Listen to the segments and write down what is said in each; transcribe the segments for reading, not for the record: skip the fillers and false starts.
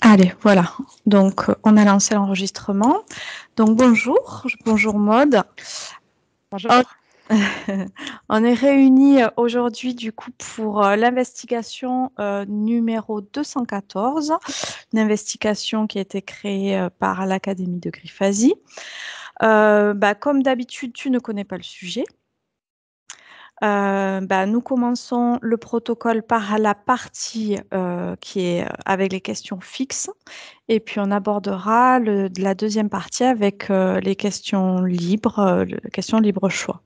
Allez, voilà. Donc, on a lancé l'enregistrement. Donc, bonjour Maude. Bonjour. On est réunis aujourd'hui du coup pour l'investigation numéro 214, une investigation qui a été créée par l'Académie de Griffasie. Comme d'habitude, tu ne connais pas le sujet. Nous commençons le protocole par la partie qui est avec les questions fixes et puis on abordera la deuxième partie avec les questions libres, les questions libre choix.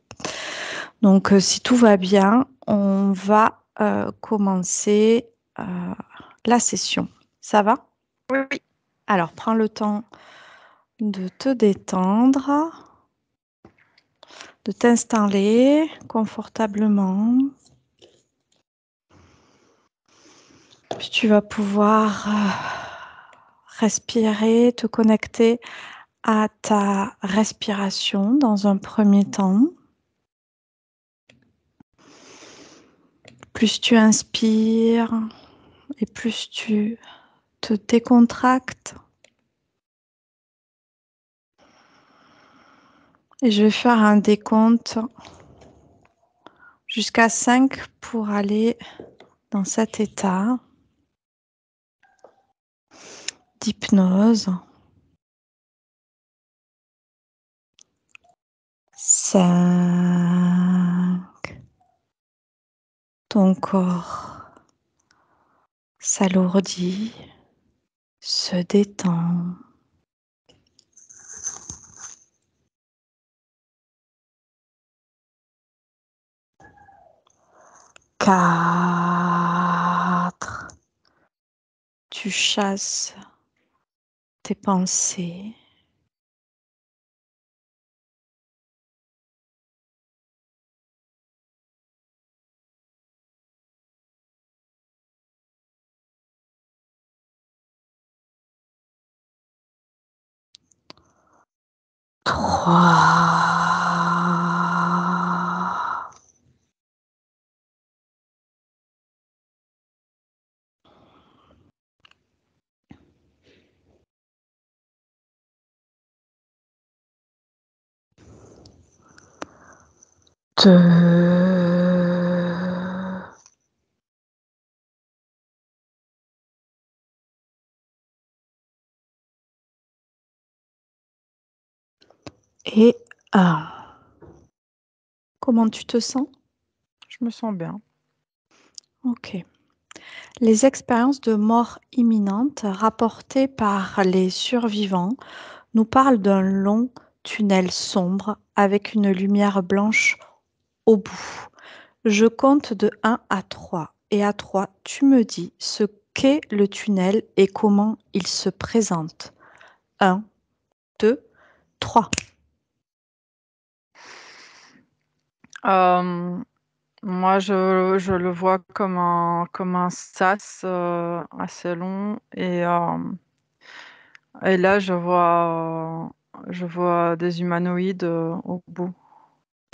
Donc, si tout va bien, on va commencer la session. Ça va? Oui, oui. Alors, prends le temps de te détendre, de t'installer confortablement. Puis tu vas pouvoir respirer, te connecter à ta respiration dans un premier temps. Plus tu inspires et plus tu te décontractes. Et je vais faire un décompte jusqu'à 5 pour aller dans cet état d'hypnose. 5. Ton corps s'alourdit, se détend. 4. Tu chasses tes pensées. 3. Deux. Et 1. Comment tu te sens? Je me sens bien. Ok. Les expériences de mort imminente rapportées par les survivants nous parlent d'un long tunnel sombre avec une lumière blanche au bout. Je compte de 1 à 3 et à 3, tu me dis ce qu'est le tunnel et comment il se présente. 1, 2, 3. Euh, Moi, je le vois comme un sas assez long et là, je vois des humanoïdes au bout,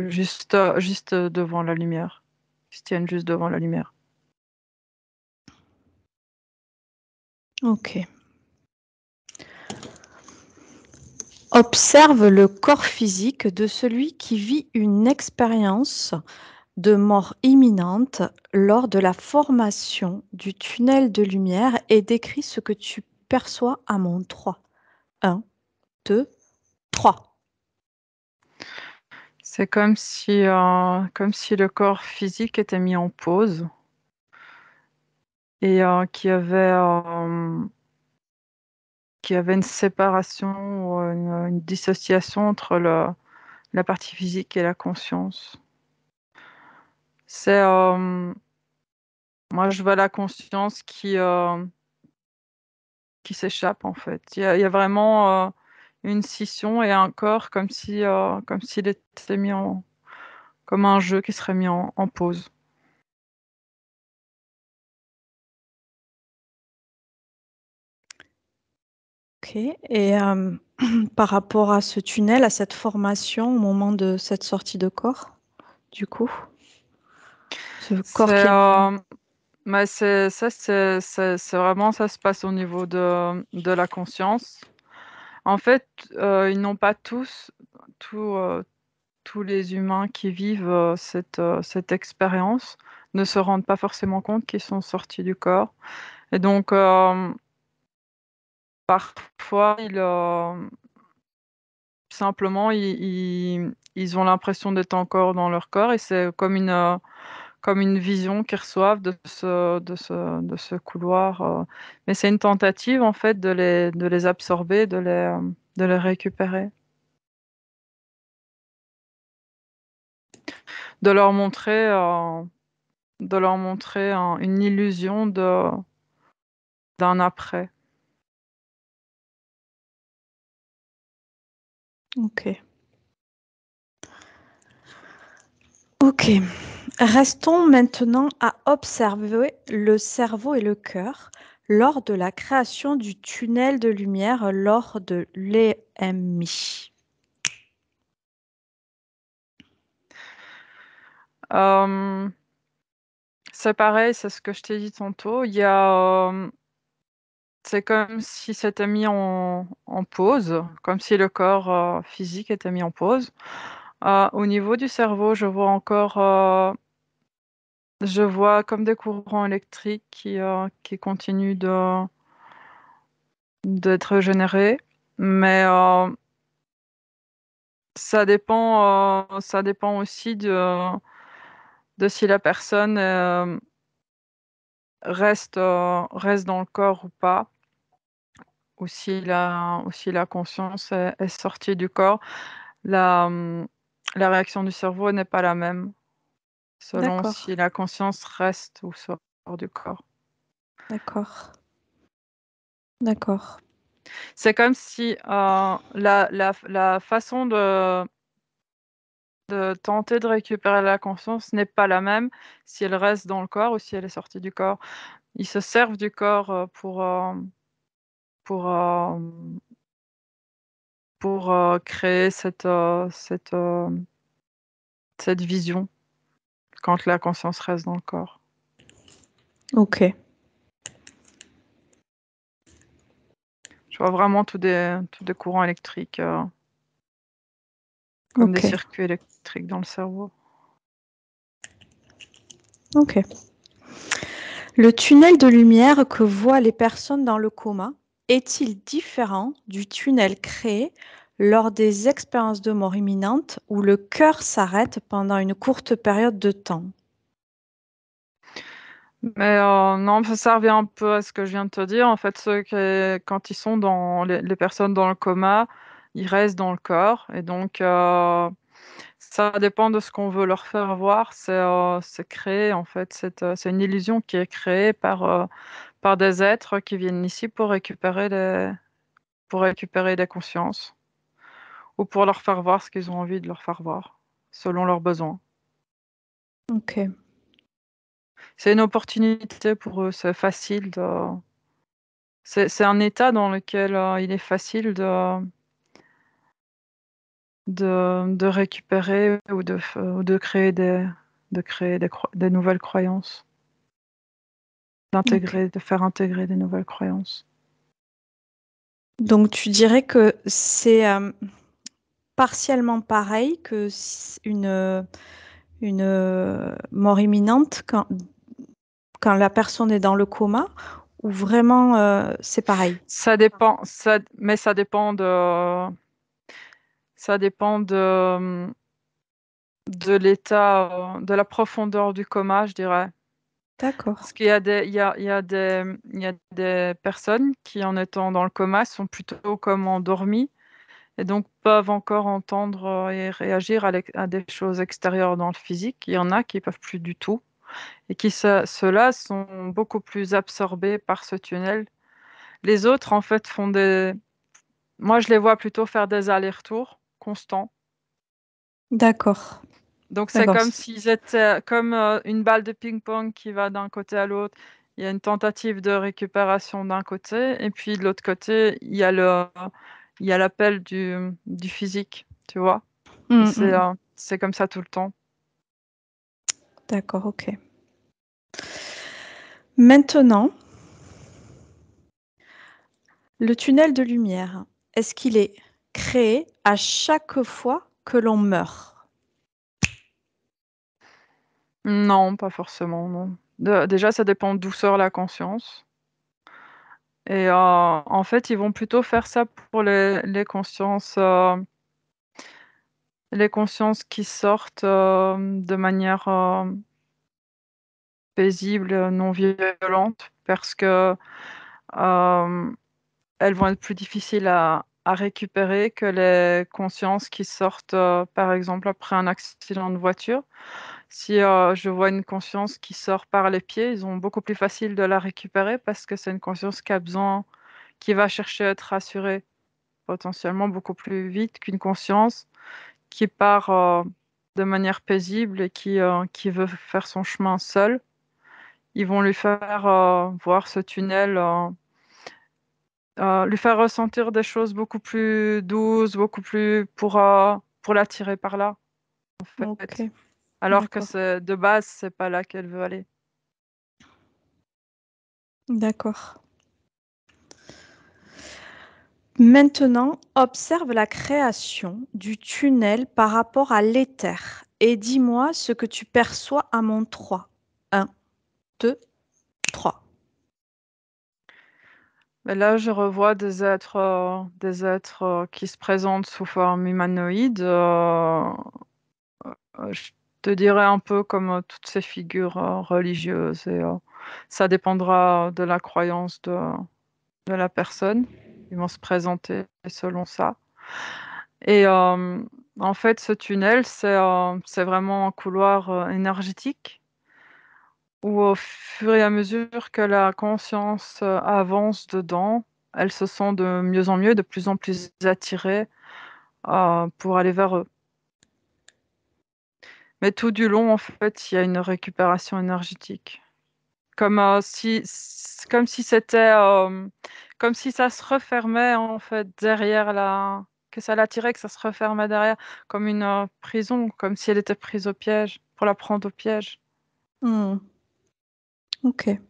juste devant la lumière. Ils se tiennent juste devant la lumière. Ok. Observe le corps physique de celui qui vit une expérience de mort imminente lors de la formation du tunnel de lumière et décris ce que tu perçois à mon 3. 1, 2, 3. C'est comme si le corps physique était mis en pause et qu'il y avait une séparation ou une dissociation entre la partie physique et la conscience. C'est, moi, je vois la conscience qui s'échappe, en fait. Il y a vraiment une scission et un corps comme s'il était comme un jeu qui serait mis en pause. Ok. Et par rapport à ce tunnel, à cette formation au moment de cette sortie de corps, du coup, ce corps C'est, qui est mis. Mais c'est vraiment ça se passe au niveau de la conscience. En fait, ils n'ont pas tous, tous les humains qui vivent, cette expérience ne se rendent pas forcément compte qu'ils sont sortis du corps et donc parfois simplement ils ont l'impression d'être encore dans leur corps et c'est comme une vision qu'ils reçoivent de ce couloir, mais c'est une tentative en fait de les absorber, de les récupérer, de leur montrer, une illusion d'un après. OK. OK. Restons maintenant à observer le cerveau et le cœur lors de la création du tunnel de lumière lors de l'EMI. Hem, c'est pareil, c'est ce que je t'ai dit tantôt, il y a, c'est comme si c'était mis en pause, comme si le corps, physique était mis en pause. Au niveau du cerveau, je vois comme des courants électriques qui continuent d'être générés, mais ça dépend aussi de si la personne, reste dans le corps ou pas, ou si la conscience est sortie du corps. La, la réaction du cerveau n'est pas la même, selon D'accord, si la conscience reste ou sort du corps. d'accord, d'accord, C'est comme si, la façon de tenter de récupérer la conscience n'est pas la même si elle reste dans le corps ou si elle est sortie du corps. Ils se servent du corps, pour, créer cette vision quand la conscience reste dans le corps. OK, Je vois vraiment tous des courants électriques, comme des OK, circuits électriques dans le cerveau. OK. Le tunnel de lumière que voient les personnes dans le coma est-il différent du tunnel créé lors des expériences de mort imminente où le cœur s'arrête pendant une courte période de temps? Mais non, ça revient un peu à ce que je viens de te dire. En fait, quand ils sont les personnes dans le coma, ils restent dans le corps et donc ça dépend de ce qu'on veut leur faire voir. C'est créé en fait, c'est une illusion qui est créée par des êtres qui viennent ici pour récupérer des consciences ou pour leur faire voir ce qu'ils ont envie de leur faire voir, selon leurs besoins. OK, C'est une opportunité pour eux, c'est facile c'est un état dans lequel, il est facile de récupérer ou de créer des nouvelles croyances, OK. de faire intégrer des nouvelles croyances. Donc tu dirais que c'est, partiellement pareil que une, mort imminente quand la personne est dans le coma ou vraiment, c'est pareil? Ça dépend de l'état, de la profondeur du coma, je dirais. D'accord. Parce qu'il y a il y a des personnes qui, en étant dans le coma, sont plutôt comme endormies et donc peuvent encore entendre, et réagir à des choses extérieures dans le physique. Il y en a qui peuvent plus du tout et ceux-là sont beaucoup plus absorbés par ce tunnel. Les autres, en fait, moi, je les vois plutôt faire des allers-retours constants. D'accord. Donc c'est D'accord. comme s'ils étaient comme, une balle de ping-pong qui va d'un côté à l'autre. Il y a une tentative de récupération d'un côté et puis de l'autre côté, il y a l'appel du physique, tu vois? Et Mmh mh. c'est comme ça tout le temps. D'accord, OK. Maintenant, le tunnel de lumière, est-ce qu'il est créé à chaque fois que l'on meurt? Non, pas forcément, non. Déjà, ça dépend d'où sort la conscience. Et en fait, ils vont plutôt faire ça pour les consciences qui sortent de manière paisible, non violente, parce que euh, elles vont être plus difficiles à récupérer que les consciences qui sortent, par exemple, après un accident de voiture. Si je vois une conscience qui sort par les pieds, ils ont beaucoup plus facile de la récupérer parce que c'est une conscience qui a besoin, qui va chercher à être rassurée potentiellement beaucoup plus vite qu'une conscience qui part de manière paisible et qui veut faire son chemin seule. Ils vont lui faire voir ce tunnel, lui faire ressentir des choses beaucoup plus douces, beaucoup plus pour l'attirer par là, en fait. Ok, Alors que d'accord, c'est de base, c'est pas là qu'elle veut aller. d'accord. Maintenant, observe la création du tunnel par rapport à l'éther et dis-moi ce que tu perçois à mon 3. 1, 2, 3. Mais là, je revois des êtres qui se présentent sous forme humanoïde. Je te dirais un peu comme toutes ces figures religieuses. Et ça dépendra de la croyance de la personne. Ils vont se présenter selon ça. Et en fait, ce tunnel, c'est vraiment un couloir énergétique où au fur et à mesure que la conscience avance dedans, elle se sent de mieux en mieux, de plus en plus attirée pour aller vers eux. Mais tout du long, en fait, il y a une récupération énergétique. Comme si c'était, comme si ça se refermait en fait derrière que ça l'attirait, que ça se refermait derrière, comme une prison, comme si elle était prise au piège, pour la prendre au piège. Hmm, ok.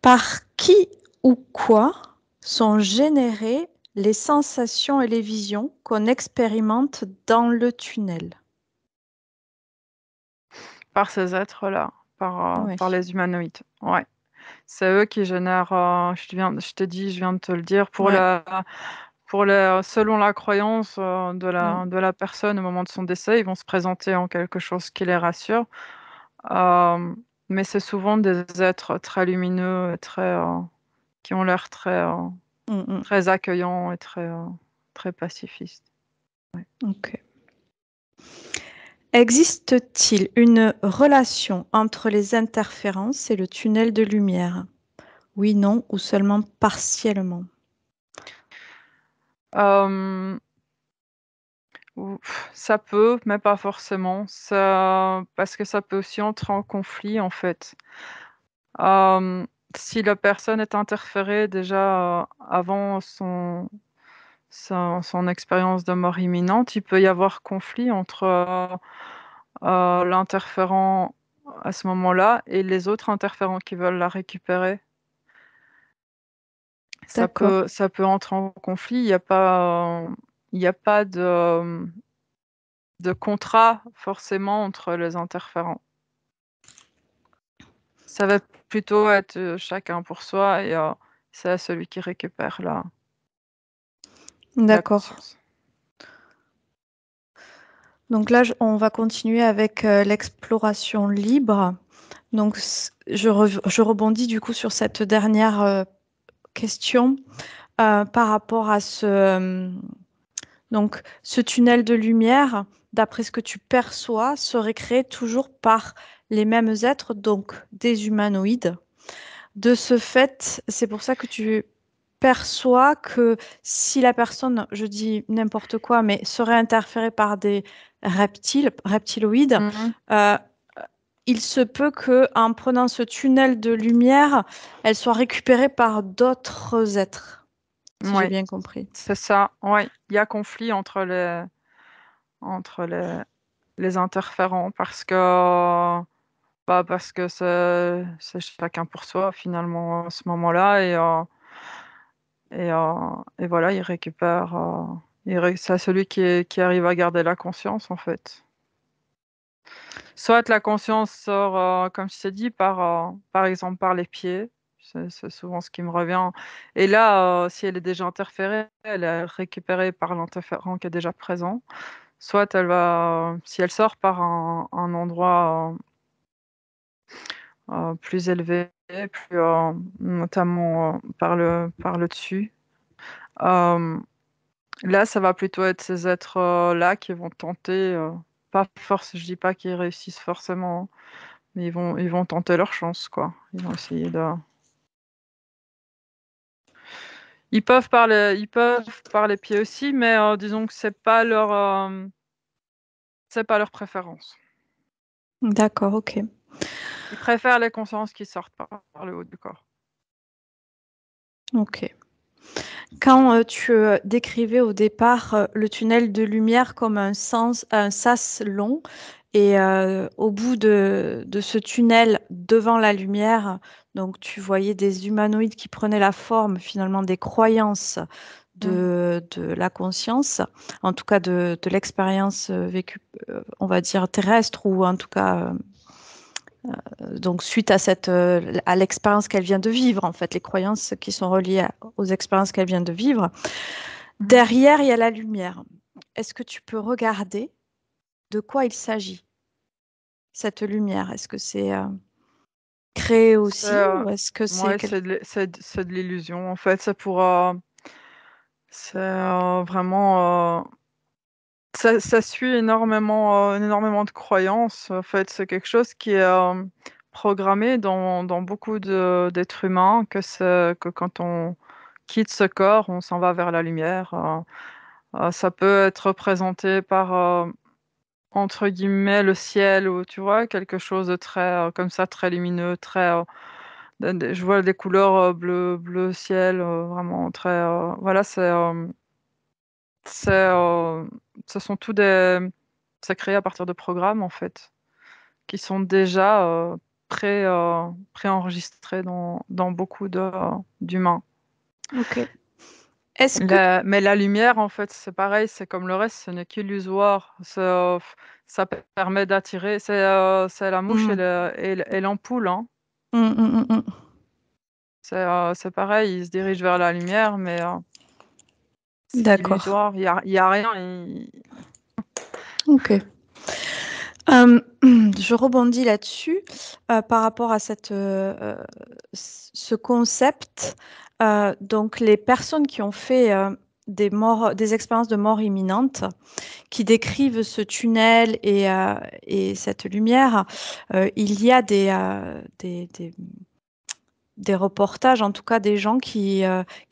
Par qui ou quoi sont générées les sensations et les visions qu'on expérimente dans le tunnel? Par ces êtres-là, par Oui. les humanoïdes. Ouais. C'est eux qui génèrent, je te dis, je viens de te le dire, Ouais. selon la croyance Hmm, de la personne au moment de son décès, ils vont se présenter en quelque chose qui les rassure. Euh, mais c'est souvent des êtres très lumineux, et qui ont l'air hmm, hmm. très accueillants et très pacifistes. Ouais. Ok. Existe-t-il une relation entre les interférences et le tunnel de lumière? Oui, non, ou seulement partiellement? Euh, Ça peut, mais pas forcément. Parce que ça peut aussi entrer en conflit, en fait. Euh, Si la personne est interférée déjà avant son expérience de mort imminente, il peut y avoir conflit entre l'interférent à ce moment-là et les autres interférents qui veulent la récupérer. D'accord, Ça peut entrer en conflit. Il y a pas de contrat forcément entre les interférents. Ça va plutôt être chacun pour soi et c'est à celui qui récupère la d'accord. conscience. Donc là, on va continuer avec l'exploration libre. Donc, je rebondis du coup sur cette dernière question par rapport à ce tunnel de lumière, d'après ce que tu perçois, serait créé toujours par les mêmes êtres, donc des humanoïdes. De ce fait, c'est pour ça que tu perçois que si la personne, je dis n'importe quoi, mais serait interférée par des reptiloïdes, Mhm. euh, il se peut que en prenant ce tunnel de lumière, elle soit récupérée par d'autres êtres, si j'ai Ouais, bien compris. c'est ça. Ouais, il y a conflit entre les interférents parce que Bah, parce que c'est chacun pour soi finalement à ce moment-là et voilà, il récupère, c'est celui qui arrive à garder la conscience, en fait. Soit la conscience sort, comme je t'ai dit, par exemple, par les pieds, c'est souvent ce qui me revient et là, si elle est déjà interférée, elle est récupérée par l'interférent qui est déjà présent. Soit elle va si elle sort par un endroit, plus élevé, plus, notamment, par le dessus. Hem, Là, ça va plutôt être ces êtres, là qui vont tenter, pas force je dis pas qu'ils réussissent forcément, hein, mais ils vont tenter leur chance, quoi. Ils vont essayer de ils peuvent par les pieds aussi, mais disons que c'est pas leur préférence. D'accord, OK. Ils préfèrent les consciences qui sortent par le haut du corps. OK. Quand, tu, décrivais au départ, le tunnel de lumière comme un sas long et au bout de ce tunnel, devant la lumière, donc tu voyais des humanoïdes qui prenaient la forme finalement des croyances Mmh. de la conscience, en tout cas de l'expérience, vécue, on va dire terrestre ou en tout cas, donc suite à à l'expérience qu'elle vient de vivre, en fait, les croyances qui sont reliées aux expériences qu'elle vient de vivre. Mmh. Derrière, il y a la lumière. Est-ce que tu peux regarder de quoi il s'agit, cette lumière? Est-ce que c'est créé C'est, aussi ou est-ce que c'est ouais, quelque... c'est de l'illusion, en fait. C'est vraiment, ça suit énormément de croyances. En fait, c'est quelque chose qui est, programmé dans beaucoup d'êtres humains, que quand on quitte ce corps, on s'en va vers la lumière. Ça peut être représenté par, entre guillemets, «le ciel» ou tu vois? Quelque chose de très, comme ça, très lumineux, très, je vois des couleurs, bleu ciel, vraiment très, voilà, c'est, ce sont tous des c'est créé à partir de programmes, en fait, qui sont déjà, préenregistrés dans beaucoup d'humains. Ok. Est-ce que... Mais la lumière, en fait, c'est pareil, c'est comme le reste, ce n'est qu'illusoire. Ça permet d'attirer, c'est la mouche et Hmm. le et l'ampoule, hein. Hmm, hmm, hmm, hmm. C'est pareil, ils se dirigent vers la lumière, mais c'est D'accord. illusoire, il y a rien, i Ok. Je rebondis là-dessus par rapport à ce concept. Donc, les personnes qui ont fait des expériences de mort imminente, qui décrivent ce tunnel et cette lumière, il y a des reportages, en tout cas des gens qui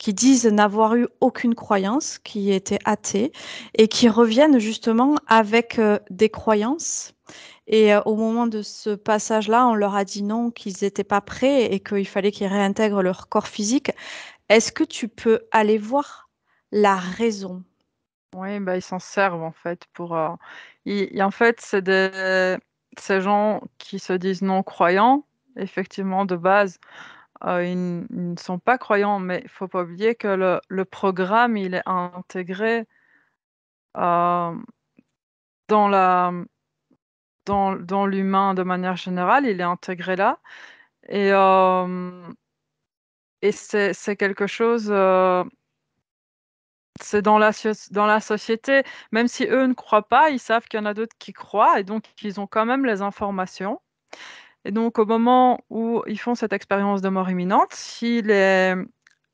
disent n'avoir eu aucune croyance, qui étaient athées, et qui reviennent justement avec des croyances. Et au moment de ce passage-là, on leur a dit non, qu'ils n'étaient pas prêts et qu'il fallait qu'ils réintègrent leur corps physique. Est-ce que tu peux aller voir la raison? oui, bah, ils s'en servent, en fait, pour, en fait, c'est ces gens qui se disent non croyants, effectivement, de base, ils ne sont pas croyants, mais il faut pas oublier que le programme, il est intégré, hem, dans la dans l'humain de manière générale, il est intégré là et c'est quelque chose, c'est dans la société. Même si eux ne croient pas, ils savent qu'il y en a d'autres qui croient et donc ils ont quand même les informations et donc au moment où ils font cette expérience de mort imminente, si les,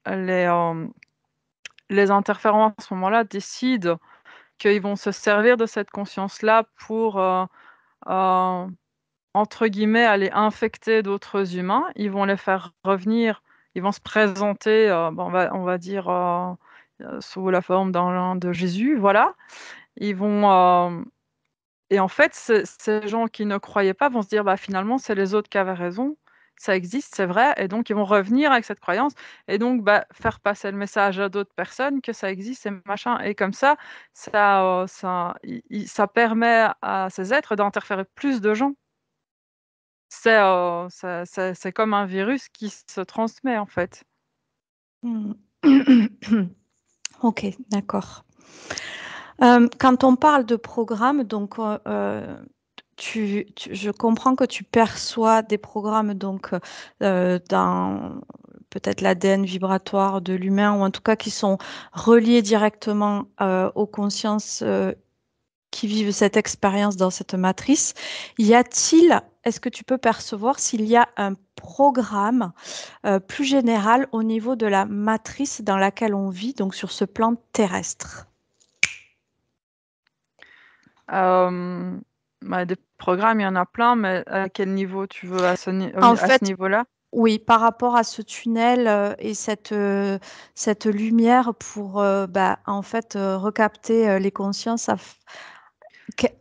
les interférents à ce moment-là décident qu'ils vont se servir de cette conscience-là pour, heu, entre guillemets, «aller infecter» d'autres humains, ils vont les faire revenir, ils vont se présenter, bah, on va dire, sous la forme de Jésus, voilà. Ils vont, et en fait, ces gens qui ne croyaient pas vont se dire: «Bah, finalement, c'est les autres qui avaient raison, ça existe, c'est vrai» et donc ils vont revenir avec cette croyance et donc bah, faire passer le message à d'autres personnes que ça existe et machin et comme ça permet à ces êtres d'interférer plus de gens. C'est comme un virus qui se transmet, en fait. Hmm. Ok, d'accord. Quand on parle de programme, donc je comprends que tu perçois des programmes donc dans peut-être l'ADN vibratoire de l'humain ou en tout cas qui sont reliés directement aux consciences qui vivent cette expérience dans cette matrice. Est-ce que tu peux percevoir s'il y a un programme plus général au niveau de la matrice dans laquelle on vit, donc sur ce plan terrestre? Euh, des programmes, il y en a plein, mais à quel niveau tu veux, En à ce fait, niveau-là? oui, par rapport à ce tunnel et cette lumière pour bah, en fait recapter les consciences.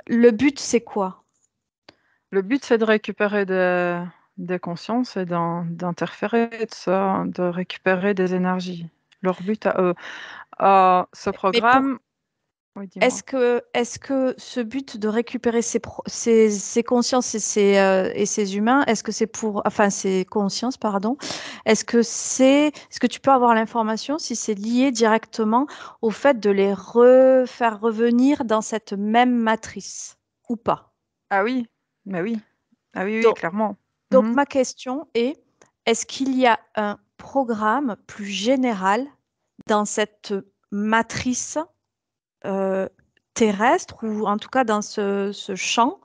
Le but, c'est quoi? Le but, c'est de récupérer des consciences et d'interférer de ça, de récupérer des énergies. Leur but à eux. Ce Mais pour programme, oui, dis-moi. est-ce que ce but de récupérer ces consciences et ces humains, est-ce que c'est pour, enfin, ces consciences, pardon, est-ce que tu peux avoir l'information si c'est lié directement au fait de les faire revenir dans cette même matrice ou pas? Ah oui, mais oui. Ah oui, oui, Donc, clairement. donc Mhm. ma question est, est-ce qu'il y a un programme plus général dans cette matrice euh, terrestre ou en tout cas dans ce champ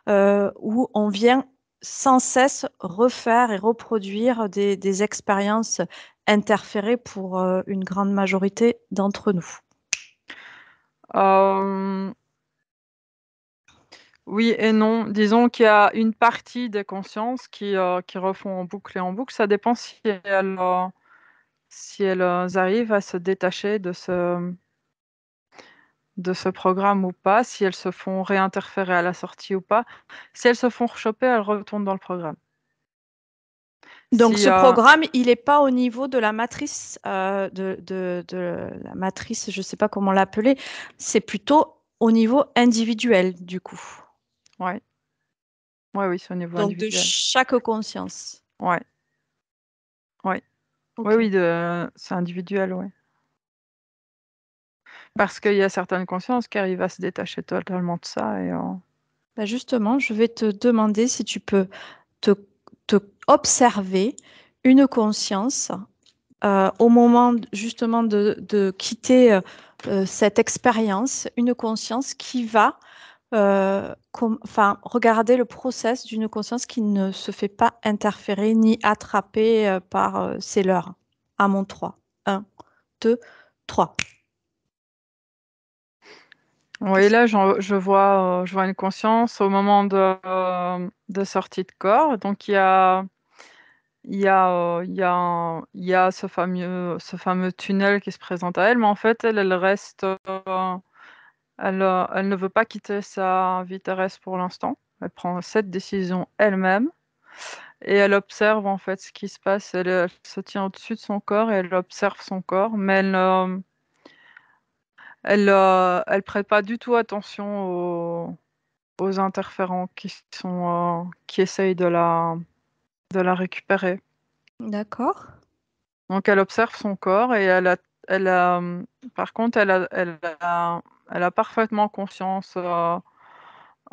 où on vient sans cesse refaire et reproduire des expériences interférées pour une grande majorité d'entre nous. Euh, oui et non. Disons qu'il y a une partie des consciences qui refont en boucle et en boucle. Ça dépend si elles arrivent à se détacher de ce programme ou pas, si elles se font réinterférer à la sortie ou pas. Si elles se font rechoper, elles retournent dans le programme. Donc Si, ce programme, il n'est pas au niveau de la matrice, de la matrice, je ne sais pas comment l'appeler, c'est plutôt au niveau individuel du coup. ouais, ouais, oui, c'est au niveau Donc de individuel. chaque conscience. Ouais, ouais, ouais, Ok. oui, c'est individuel, ouais. Parce qu'il y a certaines consciences qui arrivent à se détacher totalement de ça Bah, justement, je vais te demander si tu peux te, te observer une conscience au moment justement de quitter cette expérience, une conscience qui va enfin, regarder le process d'une conscience qui ne se fait pas interférer ni attraper par ses leurs. À mon 3. 1, 2, 3. Oui, là, je vois une conscience au moment de sortie de corps. Donc, il y a ce fameux tunnel qui se présente à elle, mais en fait, elle reste, elle ne veut pas quitter sa vie terrestre pour l'instant. Elle prend cette décision elle-même et elle observe en fait ce qui se passe. Elle se tient au-dessus de son corps et elle observe son corps, mais elle prête pas du tout attention aux interférents qui essayent de la récupérer. D'accord. Donc elle observe son corps et elle a, par contre, elle a parfaitement conscience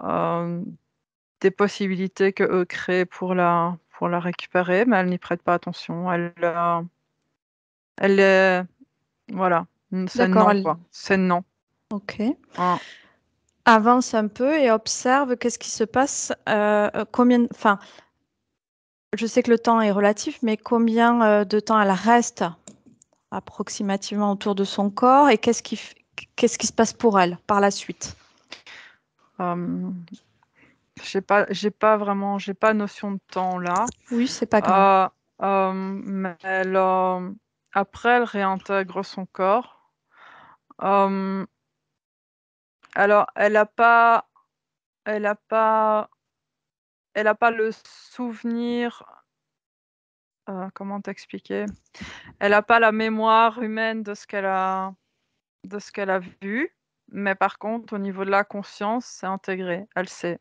euh, des possibilités que eux créent pour la récupérer, mais elle n'y prête pas attention. Elle est, voilà, c'est D'accord. non, quoi. C'est non. Ok. Hein. Avance un peu et observe qu'est-ce qui se passe. Enfin, je sais que le temps est relatif, mais combien de temps elle reste approximativement autour de son corps et qu'est-ce qui se passe pour elle par la suite? Euh, j'ai pas vraiment, j'ai pas notion de temps là. Oui, c'est pas grave. Euh, mais après, elle réintègre son corps. Euh, alors, elle a pas, elle a pas le souvenir. Comment t'expliquer? Elle a pas la mémoire humaine de ce qu'elle a vu. Mais par contre, au niveau de la conscience, c'est intégré. Elle sait.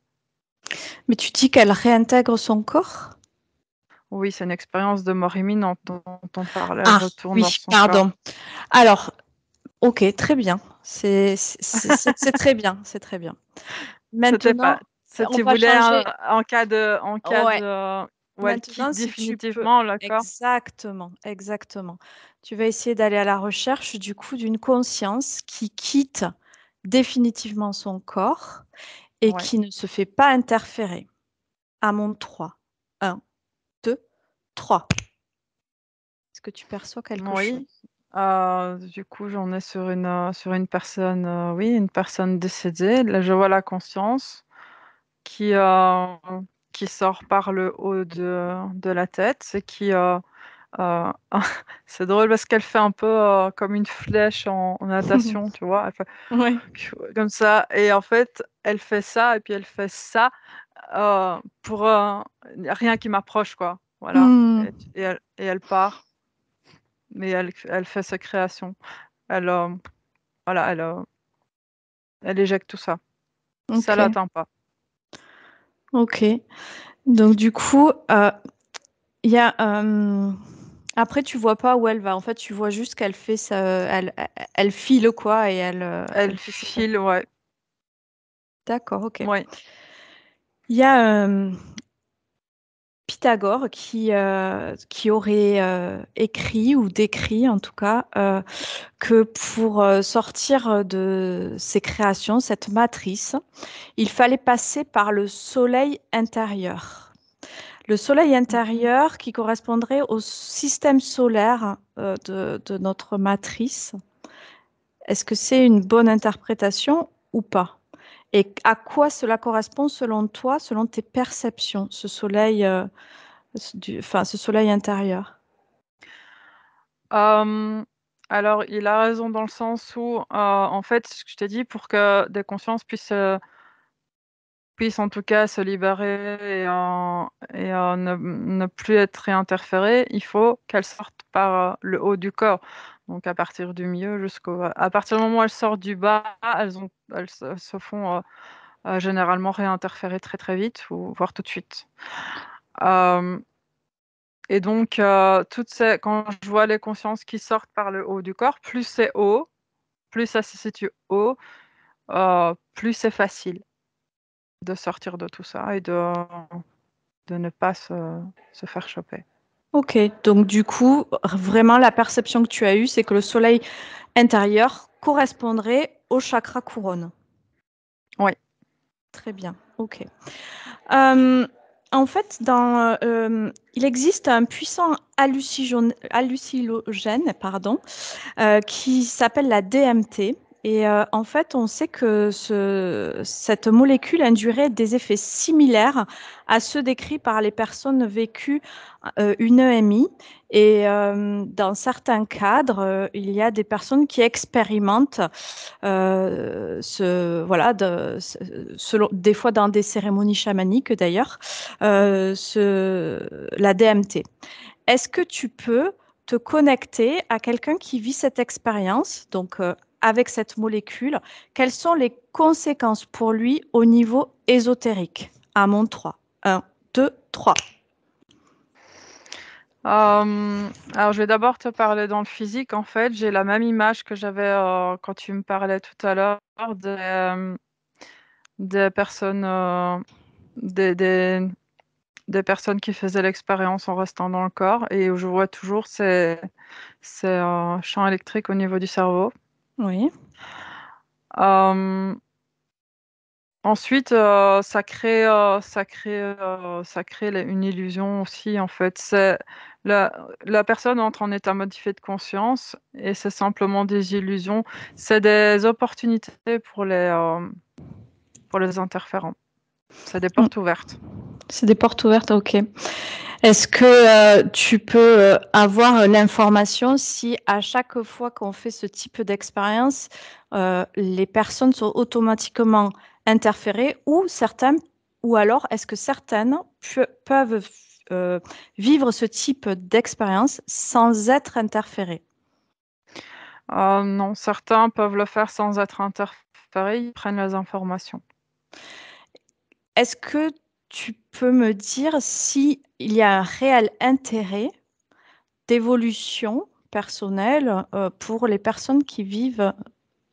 Mais tu dis qu'elle réintègre son corps? Oui, c'est une expérience de mort imminente dont on parle. Elle Ah, retourne dans oui, son corps. pardon. Alors, ok, très bien. C'est très bien, c'est très bien. C'était pas. Maintenant, on Tu va voulais changer. en cas Ouais. de où elle quitte Maintenant, si tu peux. définitivement le corps. Exactement, exactement. Tu vas essayer d'aller à la recherche du coup d'une conscience qui quitte définitivement son corps et Ouais. qui ne se fait pas interférer. À mon 3. 1, 2, 3. Est-ce que tu perçois quelque Oui. chose? Du coup, j'en ai sur une personne, oui, une personne décédée. Là, je vois la conscience qui, qui sort par le haut de la tête et qui, Heu, c'est drôle parce qu'elle fait un peu, comme une flèche en natation, tu vois? Elle fait Oui. comme ça et en fait, elle fait ça et puis elle fait ça, pour, rien qui m'approche, quoi. Voilà Hmm, et elle part, mais elle fait sa création. Elle, voilà, elle éjecte tout ça. Ça ok, l'atteint pas. ok. Donc du coup, il y a. Après, tu vois pas où elle va. En fait, tu vois juste qu'elle fait ça. Elle file quoi et Elle elle fait ses trucs. file, ouais, D'accord, ok. ouais. Il y a Pythagore qui aurait écrit ou décrit en tout cas que pour sortir de ses créations, cette matrice, il fallait passer par le soleil intérieur. Le soleil Mmh. intérieur qui correspondrait au système solaire de notre matrice. Est-ce que c'est une bonne interprétation ou pas? Et à quoi cela correspond selon toi, selon tes perceptions, ce soleil, enfin, ce soleil intérieur? Hem, alors il a raison dans le sens où, en fait, ce que je t'ai dit, pour que des consciences puissent en tout cas se libérer et ne plus être réinterférées, il faut qu'elles sortent par, le haut du corps. Donc à partir du milieu jusqu'au à partir du moment où elles sortent du bas, elles se font, généralement réinterférer très, très vite ou voire tout de suite. Hem et donc toutes ces quand je vois les consciences qui sortent par le haut du corps, plus c'est haut, plus ça se situe haut, plus c'est facile de sortir de tout ça et de ne pas se faire choper. Ok, donc du coup, vraiment la perception que tu as eue, c'est que le soleil intérieur correspondrait au chakra couronne. Oui. Très bien, ok. Euh, En fait, il existe un puissant hallucinogène, pardon, qui s'appelle la DMT. Et en fait, on sait que cette molécule induirait des effets similaires à ceux décrits par les personnes vécues une EMI. Et dans certains cadres, il y a des personnes qui expérimentent voilà, des fois dans des cérémonies chamaniques d'ailleurs, la DMT. Est-ce que tu peux te connecter à quelqu'un qui vit cette expérience, donc avec cette molécule? Quelles sont les conséquences pour lui au niveau ésotérique? À mon 3. 1, 2, 3. Alors je vais d'abord te parler dans le physique. En fait, j'ai la même image que j'avais, quand tu me parlais tout à l'heure des personnes, des des des personnes qui faisaient l'expérience en restant dans le corps et où je vois toujours ces, champs électriques au niveau du cerveau. Oui. Hem Ensuite, ça crée les une illusion aussi, en fait. C'est la la personne entre en état modifié de conscience et c'est simplement des illusions. C'est des opportunités pour les interférents. C'est des Mm. portes ouvertes. C'est des portes ouvertes, ok. Est-ce que tu peux avoir l'information si à chaque fois qu'on fait ce type d'expérience, les personnes sont automatiquement interférées ou certaines, ou alors est-ce que certaines peuvent vivre ce type d'expérience sans être interférées? Non, certains peuvent le faire sans être interférés, ils prennent les informations. est-ce que tu peux me dire si il y a un réel intérêt d'évolution personnelle pour les personnes qui vivent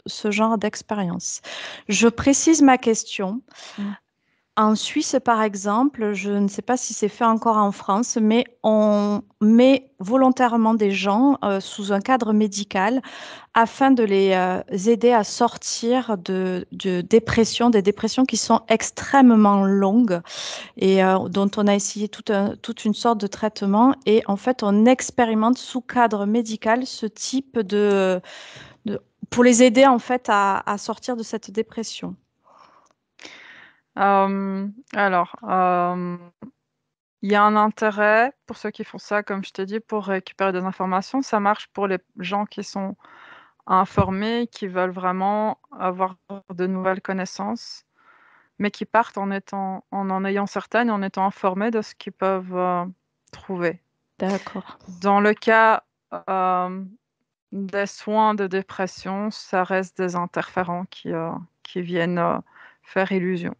ce genre d'expérience? Je précise ma question. Mm. En Suisse, par exemple, je ne sais pas si c'est fait encore en France, mais on met volontairement des gens sous un cadre médical afin de les aider à sortir de dépressions, des dépressions qui sont extrêmement longues et dont on a essayé toute une sorte de traitement. Et en fait, on expérimente sous cadre médical ce type de- pour les aider en fait à sortir de cette dépression. Alors, il y a un intérêt pour ceux qui font ça, comme je t'ai dit, pour récupérer des informations. Ça marche pour les gens qui sont informés, qui veulent vraiment avoir de nouvelles connaissances, mais qui partent en ayant certaines, en étant informés de ce qu'ils peuvent trouver. D'accord. Dans le cas des soins de dépression, ça reste des interférents qui viennent faire illusion.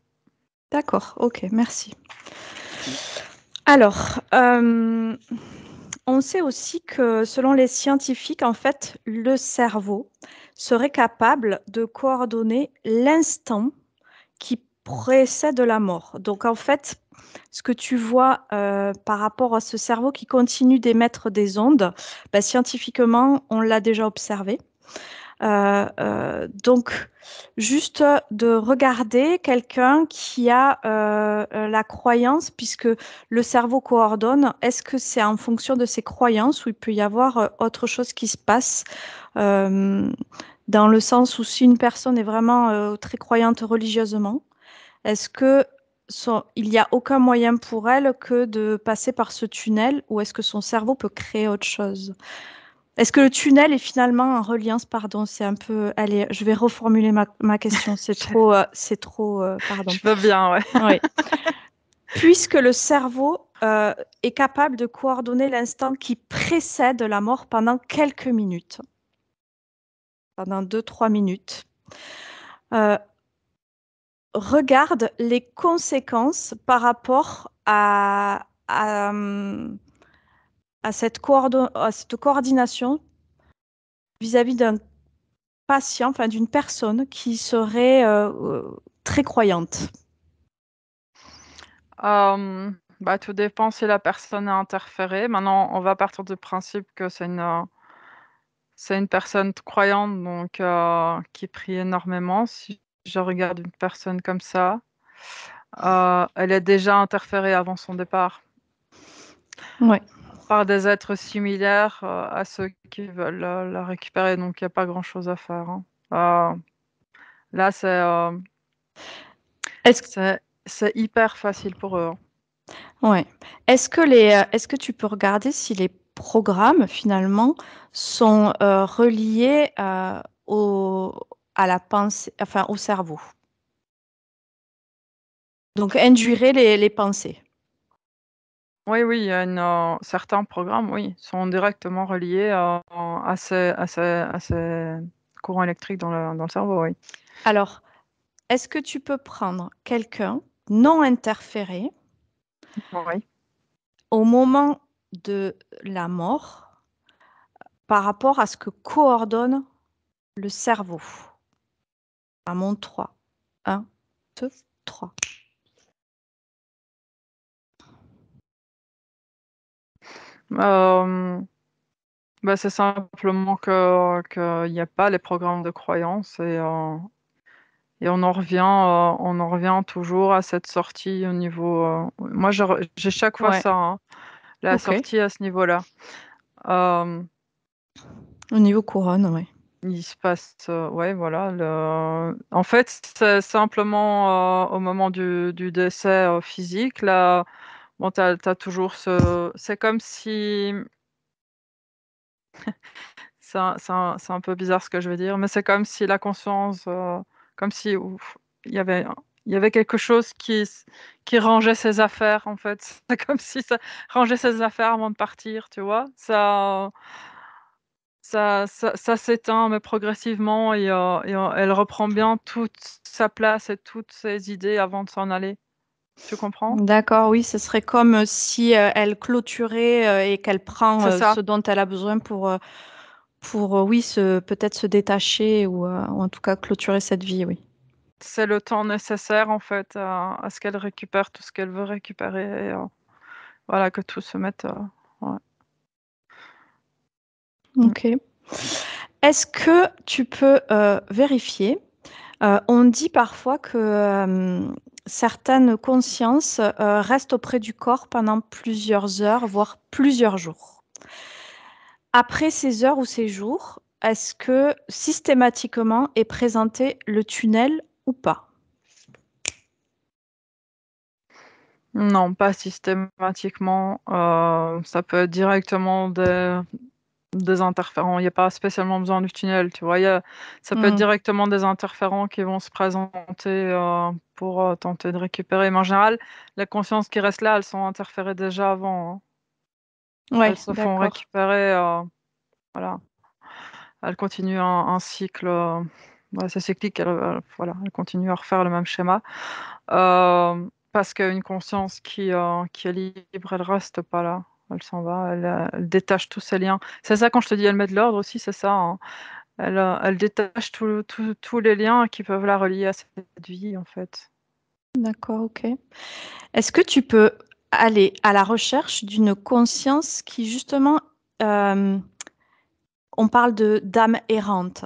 D'accord, ok, merci. Alors, on sait aussi que selon les scientifiques, en fait, le cerveau serait capable de coordonner l'instant qui précède la mort. Donc, en fait, ce que tu vois par rapport à ce cerveau qui continue d'émettre des ondes, bah, scientifiquement, on l'a déjà observé. Donc, juste de regarder quelqu'un qui a la croyance, puisque le cerveau coordonne, est-ce que c'est en fonction de ses croyances ou il peut y avoir autre chose qui se passe euh, dans le sens où si une personne est vraiment très croyante religieusement, est-ce que il n'y a aucun moyen pour elle que de passer par ce tunnel ou est-ce que son cerveau peut créer autre chose? Est-ce que le tunnel est finalement un reliance, pardon, c'est un peu, allez, je vais reformuler ma question, Je, c'est trop, pardon. je veux bien, ouais. Oui. Puisque le cerveau est capable de coordonner l'instant qui précède la mort pendant quelques minutes, pendant 2, 3 minutes, euh, regarde les conséquences par rapport à cette coordination vis-à-vis d'un patient, enfin d'une personne qui serait très croyante. Bah, tout dépend si la personne a interféré. Maintenant, on va partir du principe que c'est une personne croyante, donc qui prie énormément. Si je regarde une personne comme ça, elle est déjà interférée avant son départ Ouais, par des êtres similaires à ceux qui veulent la récupérer, donc il n'y a pas grand-chose à faire, hein. Euh, Là, est-ce, c'est hyper facile pour eux, hein. ouais. Est-ce que tu peux regarder si les programmes finalement sont reliés à la pensée, enfin au cerveau? Donc induire les pensées. Oui, oui, il y a certains programmes, oui, sont directement reliés à ces courants électriques dans le cerveau, oui. Alors, est-ce que tu peux prendre quelqu'un non interféré Oui. au moment de la mort par rapport à ce que coordonne le cerveau? À mon 3. 1, 2, 3. Euh, Bah, c'est simplement qu'il n'y a pas les programmes de croyance et on en revient toujours à cette sortie au niveau. Moi, j'ai chaque fois Ouais, ça, hein, la ok. sortie à ce niveau-là. Euh, Au niveau couronne, ouais. Il se passe, ouais, voilà. En fait, c'est simplement au moment du décès physique, là, bon, t'as toujours c'est comme si. C'est un peu bizarre ce que je veux dire, mais c'est comme si la conscience, comme si ouf, il y avait, il y avait quelque chose qui rangeait ses affaires, en fait. C'est comme si ça rangeait ses affaires avant de partir, tu vois. Ça s'éteint, mais progressivement, et elle reprend bien toute sa place et toutes ses idées avant de s'en aller. Tu comprends? D'accord, oui, ce serait comme si elle clôturait et qu'elle prend C'est ça. ce dont elle a besoin pour oui, peut-être se détacher ou en tout cas clôturer cette vie, oui. C'est le temps nécessaire, en fait, à ce qu'elle récupère tout ce qu'elle veut récupérer et voilà, que tout se mette, ouais. Mmh. Ok. Est-ce que tu peux vérifier? On dit parfois que certaines consciences restent auprès du corps pendant plusieurs heures, voire plusieurs jours. Après ces heures ou ces jours, est-ce que systématiquement est présenté le tunnel ou pas? Non, pas systématiquement, ça peut être directement des interférents. Il y a pas spécialement besoin du tunnel, tu vois? Ça peut être Hmm, directement des interférents qui vont se présenter, pour, tenter de récupérer. Mais en général, les consciences qui restent là, elles sont interférées déjà avant, hein. Elles ouais, se font d'accord. récupérer, voilà. Elles continuent un cycle, ouais, c'est cyclique, voilà, elles continuent à refaire le même schéma. Parce qu'une conscience qui est libre, elle reste pas là. Elle s'en va, elle détache tous ses liens. C'est ça quand je te dis elle met de l'ordre aussi, c'est ça, hein. Elle détache tous les liens qui peuvent la relier à cette vie, en fait. D'accord, ok. Est-ce que tu peux aller à la recherche d'une conscience qui justement, euh, on parle de d'âme errante,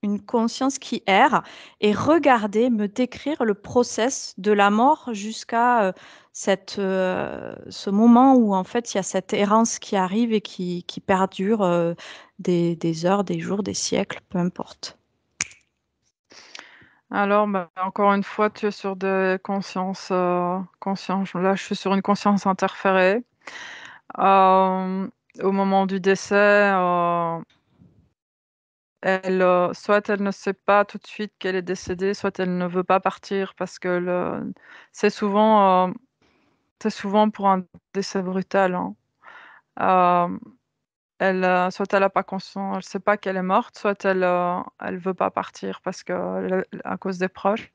une conscience qui erre, et regarder, me décrire le process de la mort jusqu'à ce moment où en fait il y a cette errance qui arrive et qui perdure des heures, des jours, des siècles, peu importe. Alors, bah, encore une fois, tu es sur des consciences là, je suis sur une conscience interférée. Hem, Au moment du décès, soit elle ne sait pas tout de suite qu'elle est décédée, soit elle ne veut pas partir parce que c'est souvent, c'est souvent pour un décès brutal, hein. Hem, Soit elle a pas conscience, elle sait pas qu'elle est morte, soit elle veut pas partir parce que à cause des proches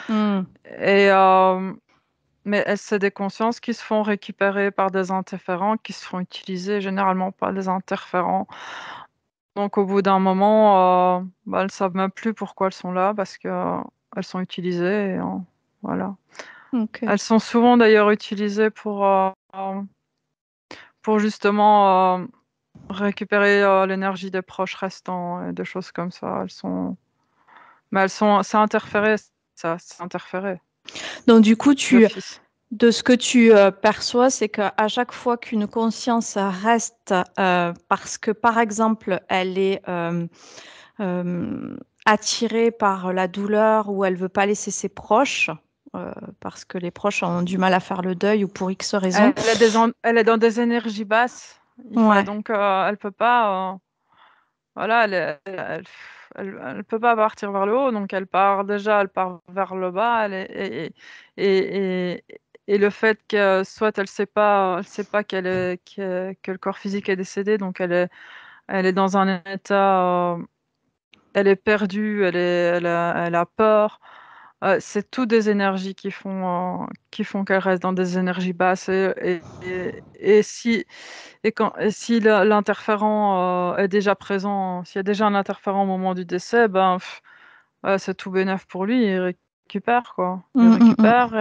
Hmm, et mais c'est des consciences qui se font récupérer par des interférents, qui se font utiliser généralement par des interférents. Donc au bout d'un moment, bah, elles savent même plus pourquoi elles sont là parce que, elles sont utilisées et voilà. ok. Elles sont souvent d'ailleurs utilisées pour justement, récupérer, l'énergie des proches restants et des choses comme ça. Elles sont c'est interféré, ça, c'est interféré Donc du coup, d'office. de ce que tu perçois, c'est qu'à chaque fois qu'une conscience reste, parce que par exemple, elle est euh, attirée par la douleur ou elle veut pas laisser ses proches, parce que les proches ont du mal à faire le deuil ou pour X raisons. Elle est dans des énergies basses, Ouais. donc elle peut pas, voilà, elle peut pas partir vers le haut, donc elle part vers le bas, elle est et et le fait que soit elle sait pas que le corps physique est décédé, donc elle est dans un état, elle est perdue, elle a peur. C'est tout des énergies qui font qu'elle reste dans des énergies basses et si et si l'interférent, est déjà présent, s'il y a déjà un interférent au moment du décès, ben, ouais, c'est tout bénef pour lui, il récupère quoi. Il Mm, mm, mm. récupère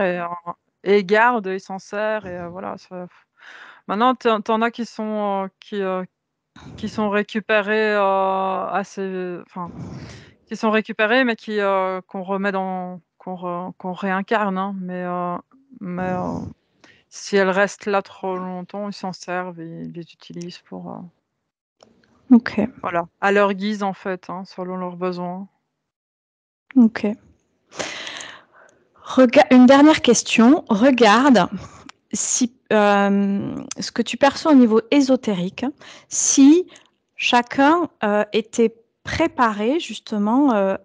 et il garde, il s'en sert et voilà, ça maintenant tu en as qui sont récupérés, assez enfin, qui sont récupérés mais qu'on remet dans qu'on réincarne, hein, mais si elles restent là trop longtemps, ils s'en servent et ils les utilisent pour, Ok, voilà, à leur guise en fait, hein, selon leurs besoins. ok. Une dernière question. Regarde si ce que tu perçois au niveau ésotérique, si chacun était préparé justement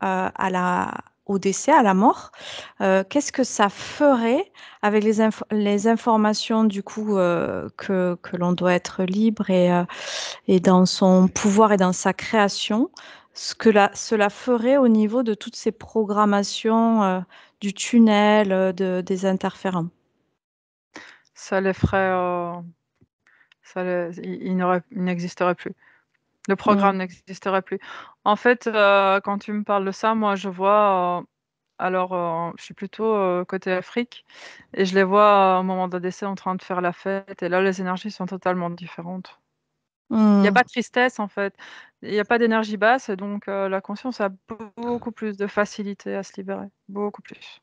au décès, à la mort, qu'est-ce que ça ferait avec les informations du coup que l'on doit être libre et dans son pouvoir et dans sa création? ce que cela ferait au niveau de toutes ces programmations du tunnel, des interférents. Ça les ferait, ils n'existeraient plus. Le Mm. programme n'existerait plus. En fait, quand tu me parles de ça, moi, je vois, alors, je suis plutôt côté Afrique et je les vois au moment d'un décès en train de faire la fête et là, les énergies sont totalement différentes. Il y a Mm. pas de tristesse, en fait. Il y a pas d'énergie basse et donc la conscience a beaucoup plus de facilité à se libérer, beaucoup plus.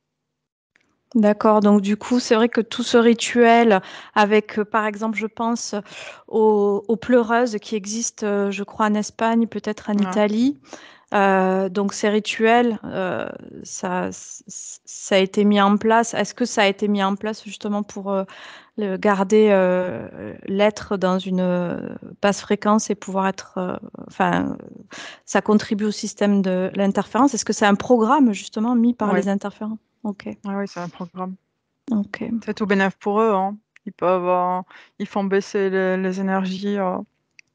D'accord, donc du coup, c'est vrai que tout ce rituel avec, par exemple, je pense aux pleureuses qui existent, je crois, en Espagne, peut-être en Ouais, Italie. Donc ces rituels, ça a été mis en place. Est-ce que ça a été mis en place justement pour garder l'être dans une basse fréquence et pouvoir être, enfin, ça contribue au système de l'interférence. Est-ce que c'est un programme justement mis par ouais, les interférents? Ok, ouais, ouais, c'est un programme. ok. C'est tout bénef pour eux, hein. Ils peuvent, ils font baisser les énergies,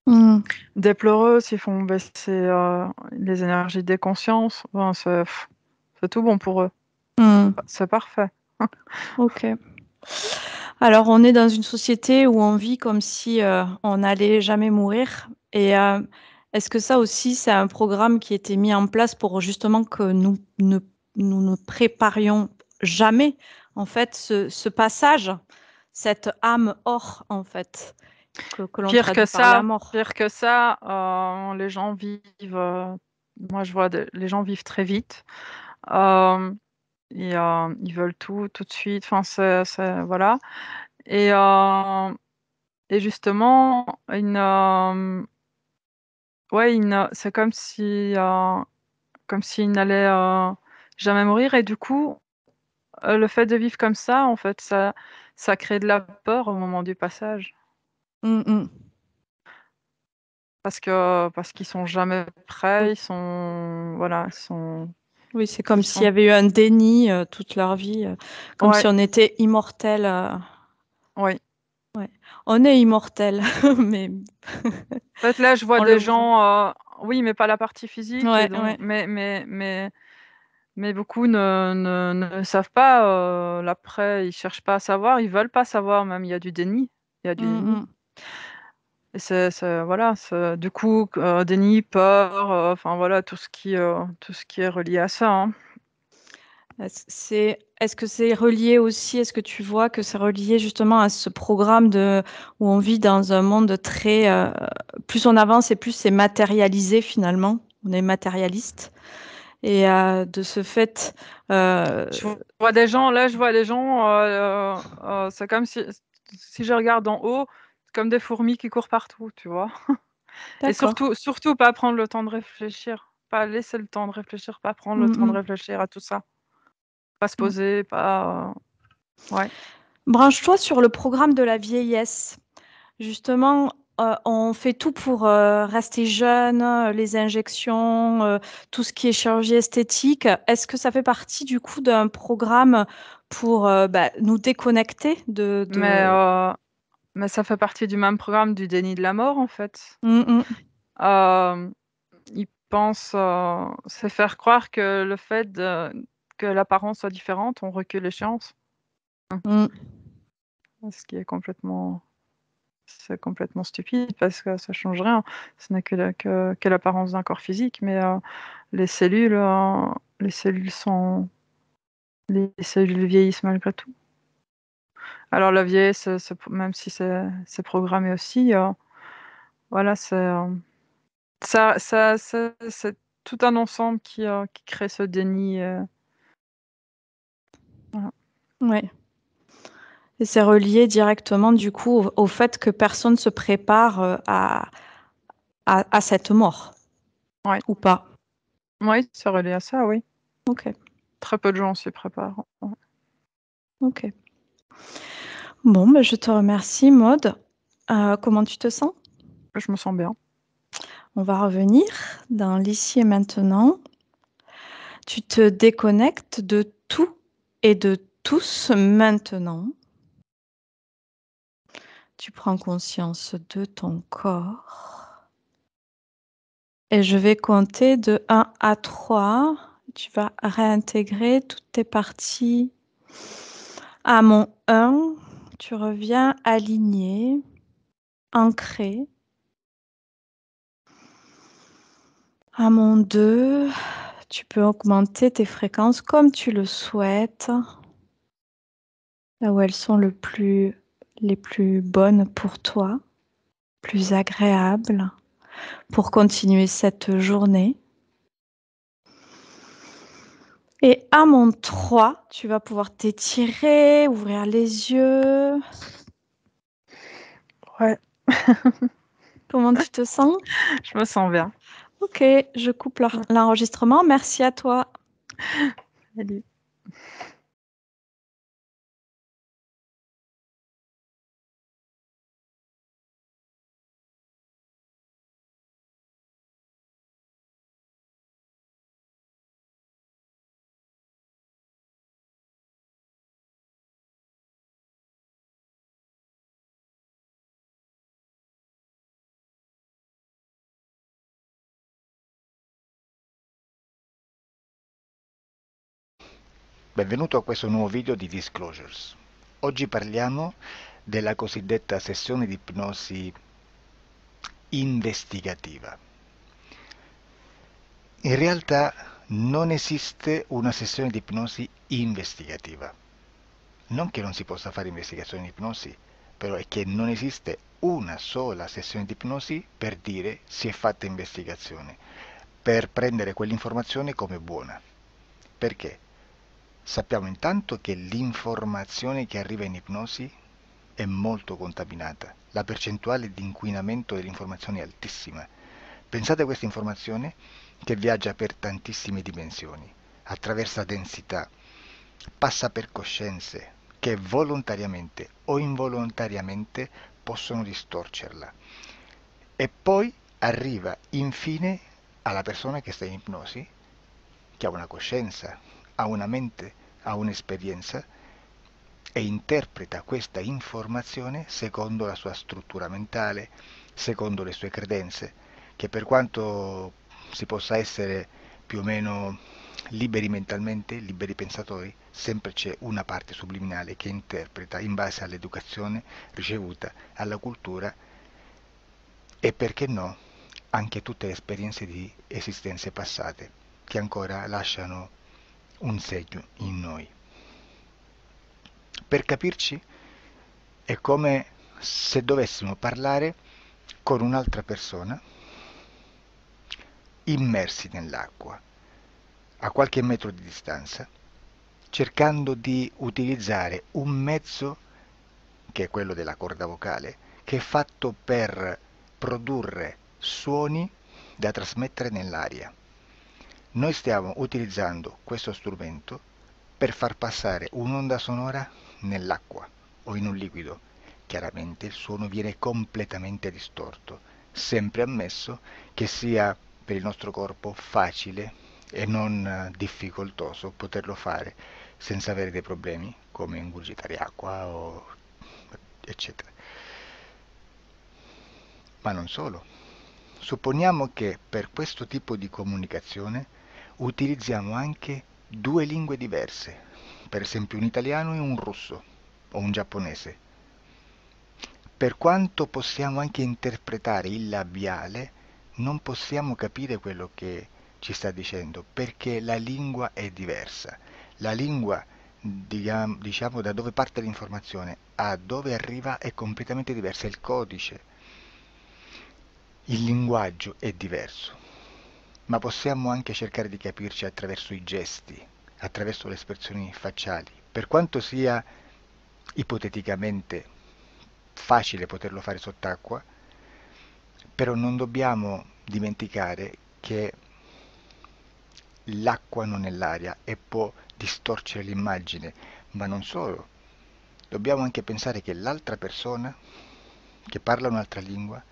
Hmm, des pleureuses, ils font baisser, les énergies des consciences. Enfin, c'est tout bon pour eux. hmm, C'est parfait. ok. Alors, on est dans une société où on vit comme si on n'allait jamais mourir. Et est-ce que ça aussi, c'est un programme qui a été mis en place pour justement que nous ne préparions jamais, en fait, ce passage, cette âme hors, en fait, que l'on traduit par la mort? Pire que ça, les gens vivent, moi je vois les gens vivent très vite. Hem et ils veulent tout de suite. Enfin, voilà et et justement, ouais, c'est comme s'ils n'allaient, jamais mourir et du coup, le fait de vivre comme ça, en fait, ça crée de la peur au moment du passage. Mm, mm. Parce qu'ils sont jamais prêts, Oui, ils sont voilà, oui, c'est comme ils s'il y sont avait eu un déni toute leur vie, comme si ouais, on était immortel. oui. Ouais. On est immortel, mais En fait, là, je vois on le des voit. gens, oui, mais pas la partie physique et Ouais, donc ouais. mais beaucoup ne savent pas, l'après, ils cherchent pas à savoir, ils veulent pas savoir même, il y a du déni. Il y a du Mm, déni mm. et c'est voilà, du coup, déni, peur, enfin voilà, tout ce qui est relié à ça, hein. Est-ce que c'est relié aussi, est-ce que tu vois que c'est relié justement à ce programme où on vit dans un monde très, plus on avance et plus c'est matérialisé finalement, on est matérialiste. Et de ce fait, euh, Je vois des gens, c'est comme si je regarde en haut, comme des fourmis qui courent partout, tu vois? Et d'accord. surtout pas prendre le temps de réfléchir, pas laisser le temps de réfléchir, pas prendre le Mm, temps de mm, réfléchir à tout ça, pas se mm. poser, pas, ouais. Branche-toi sur le programme de la vieillesse. Justement, on fait tout pour rester jeune, les injections, tout ce qui est chirurgie esthétique. Est-ce que ça fait partie du coup d'un programme pour bah, nous déconnecter Mais heu, mais ça fait partie du même programme du déni de la mort, en fait. Mm, mm, Hem, Ils pensent, c'est faire croire que le fait que l'apparence soit différente, on recule l'échéance. mm. Ce qui est complètement C'est complètement stupide parce que ça change rien. Ce n'est que l'apparence d'un corps physique, mais les cellules, les cellules sont les cellules vieillissent malgré tout. Alors la vieillesse, même si c'est programmé aussi, voilà, c'est tout un ensemble qui crée ce déni, voilà. Ouais. Et c'est relié directement du coup au fait que personne se prépare à cette mort, Ouais, ou pas. ouais, c'est relié à ça, oui. Ok, Très peu de gens s'y préparent. Ouais. ok. Bon, ben, je te remercie, Maude. Comment tu te sens? Je me sens bien. On va revenir dans l'ici et maintenant. Tu te déconnectes de tout et de tous maintenant. Tu prends conscience de ton corps. Et je vais compter de 1 à 3. Tu vas réintégrer toutes tes parties. À mon 1, tu reviens aligné, ancré. À mon 2, tu peux augmenter tes fréquences comme tu le souhaites, là où elles sont les plus bonnes pour toi, plus agréables, pour continuer cette journée. Et à mon 3, tu vas pouvoir t'étirer, ouvrir les yeux. Ouais, Comment tu te sens? je me sens bien. Ok, je coupe l'enregistrement. Merci à toi. Salut. Benvenuto a questo nuovo video di Disclosures. Oggi parliamo della cosiddetta sessione di ipnosi investigativa. In realtà non esiste una sessione di ipnosi investigativa. Non che non si possa fare investigazione di ipnosi, però è che non esiste una sola sessione di ipnosi per dire si è fatta investigazione, per prendere quell'informazione come buona. Perché? Sappiamo intanto che l'informazione che arriva in ipnosi è molto contaminata. La percentuale di inquinamento dell'informazione è altissima. Pensate a questa informazione che viaggia per tantissime dimensioni, attraversa densità, passa per coscienze che volontariamente o involontariamente possono distorcerla. E poi arriva infine alla persona che sta in ipnosi, che ha una coscienza, ha una mente, ha un'esperienza e interpreta questa informazione secondo la sua struttura mentale, secondo le sue credenze, che per quanto si possa essere più o meno liberi mentalmente, liberi pensatori, sempre c'è una parte subliminale che interpreta in base all'educazione ricevuta, alla cultura e perché no, anche tutte le esperienze di esistenze passate che ancora lasciano un segno in noi. Per capirci, è come se dovessimo parlare con un'altra persona immersi nell'acqua, a qualche metro di distanza, cercando di utilizzare un mezzo, che è quello della corda vocale, che è fatto per produrre suoni da trasmettere nell'aria. Noi stiamo utilizzando questo strumento per far passare un'onda sonora nell'acqua o in un liquido. Chiaramente il suono viene completamente distorto, sempre ammesso che sia per il nostro corpo facile e non difficoltoso poterlo fare senza avere dei problemi come ingurgitare acqua o eccetera. Ma non solo. Supponiamo che per questo tipo di comunicazione utilizziamo anche due lingue diverse, per esempio un italiano e un russo o un giapponese. Per quanto possiamo anche interpretare il labiale, non possiamo capire quello che ci sta dicendo, perché la lingua è diversa. La lingua, diciamo, da dove parte l'informazione a dove arriva è completamente diversa, il codice, il linguaggio è diverso, ma possiamo anche cercare di capirci attraverso i gesti, attraverso le espressioni facciali. Per quanto sia ipoteticamente facile poterlo fare sott'acqua, però non dobbiamo dimenticare che l'acqua non è l'aria e può distorcere l'immagine, ma non solo. Dobbiamo anche pensare che l'altra persona, che parla un'altra lingua,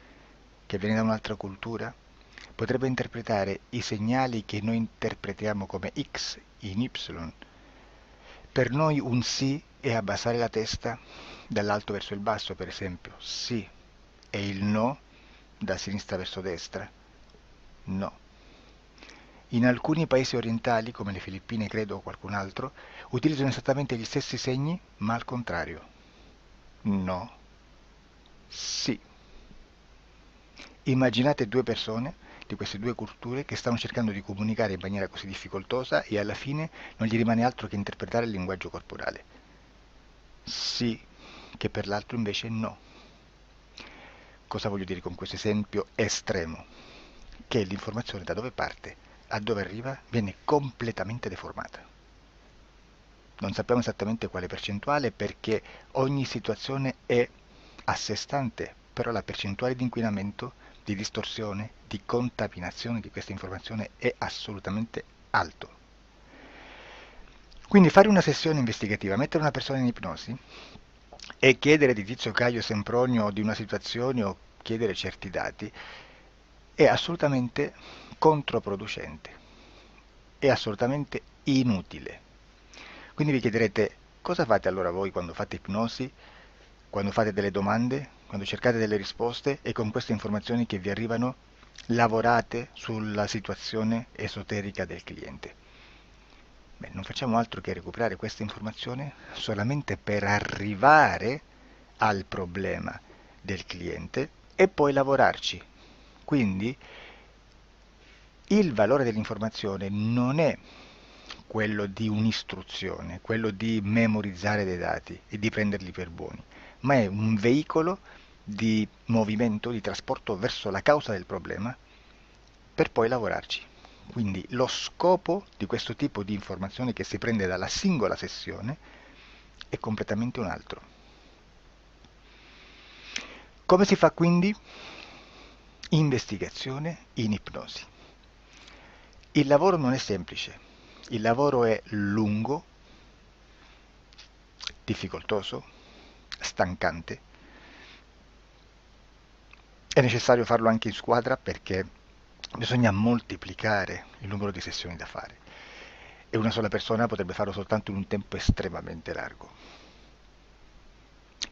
che viene da un'altra cultura, potrebbe interpretare i segnali che noi interpretiamo come X in Y. Per noi un sì è abbassare la testa dall'alto verso il basso, per esempio, sì, e il no da sinistra verso destra, No. In alcuni paesi orientali, come le Filippine credo o qualcun altro, utilizzano esattamente gli stessi segni, ma al contrario. No. Sì. Immaginate due persone di queste due culture che stanno cercando di comunicare in maniera così difficoltosa e alla fine non gli rimane altro che interpretare il linguaggio corporale. Sì, che per l'altro invece no. Cosa voglio dire con questo esempio estremo? Che l'informazione da dove parte a dove arriva viene completamente deformata. Non sappiamo esattamente quale percentuale perché ogni situazione è a sé stante, però la percentuale di inquinamento, di distorsione, di contaminazione di questa informazione è assolutamente alto. Quindi fare una sessione investigativa, mettere una persona in ipnosi e chiedere di Tizio Caio Sempronio di una situazione o chiedere certi dati è assolutamente controproducente, è assolutamente inutile. Quindi vi chiederete cosa fate allora voi quando fate ipnosi, quando fate delle domande, quando cercate delle risposte e con queste informazioni che vi arrivano lavorate sulla situazione esoterica del cliente. Beh, non facciamo altro che recuperare questa informazione solamente per arrivare al problema del cliente e poi lavorarci. Quindi il valore dell'informazione non è quello di un'istruzione, quello di memorizzare dei dati e di prenderli per buoni, ma è un veicolo di movimento, di trasporto verso la causa del problema per poi lavorarci. Quindi lo scopo di questo tipo di informazione che si prende dalla singola sessione è completamente un altro. Come si fa quindi? Investigazione in ipnosi. Il lavoro non è semplice, il lavoro è lungo, difficoltoso, stancante. È necessario farlo anche in squadra perché bisogna moltiplicare il numero di sessioni da fare e una sola persona potrebbe farlo soltanto in un tempo estremamente largo.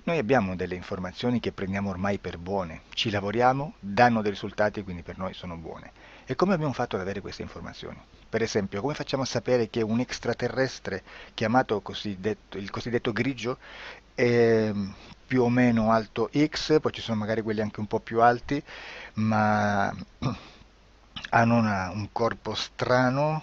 Noi abbiamo delle informazioni che prendiamo ormai per buone, ci lavoriamo, danno dei risultati e quindi per noi sono buone. E come abbiamo fatto ad avere queste informazioni? Per esempio, come facciamo a sapere che un extraterrestre chiamato il cosiddetto grigio è più o meno alto X, poi ci sono magari quelli anche un po' più alti, ma hanno un corpo strano,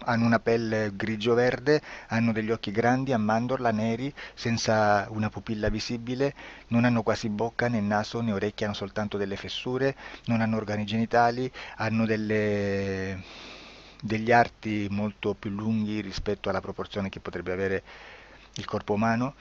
hanno una pelle grigio-verde, hanno degli occhi grandi a mandorla, neri, senza una pupilla visibile, non hanno quasi bocca né naso né orecchie, hanno soltanto delle fessure, non hanno organi genitali, hanno degli arti molto più lunghi rispetto alla proporzione che potrebbe avere il corpo umano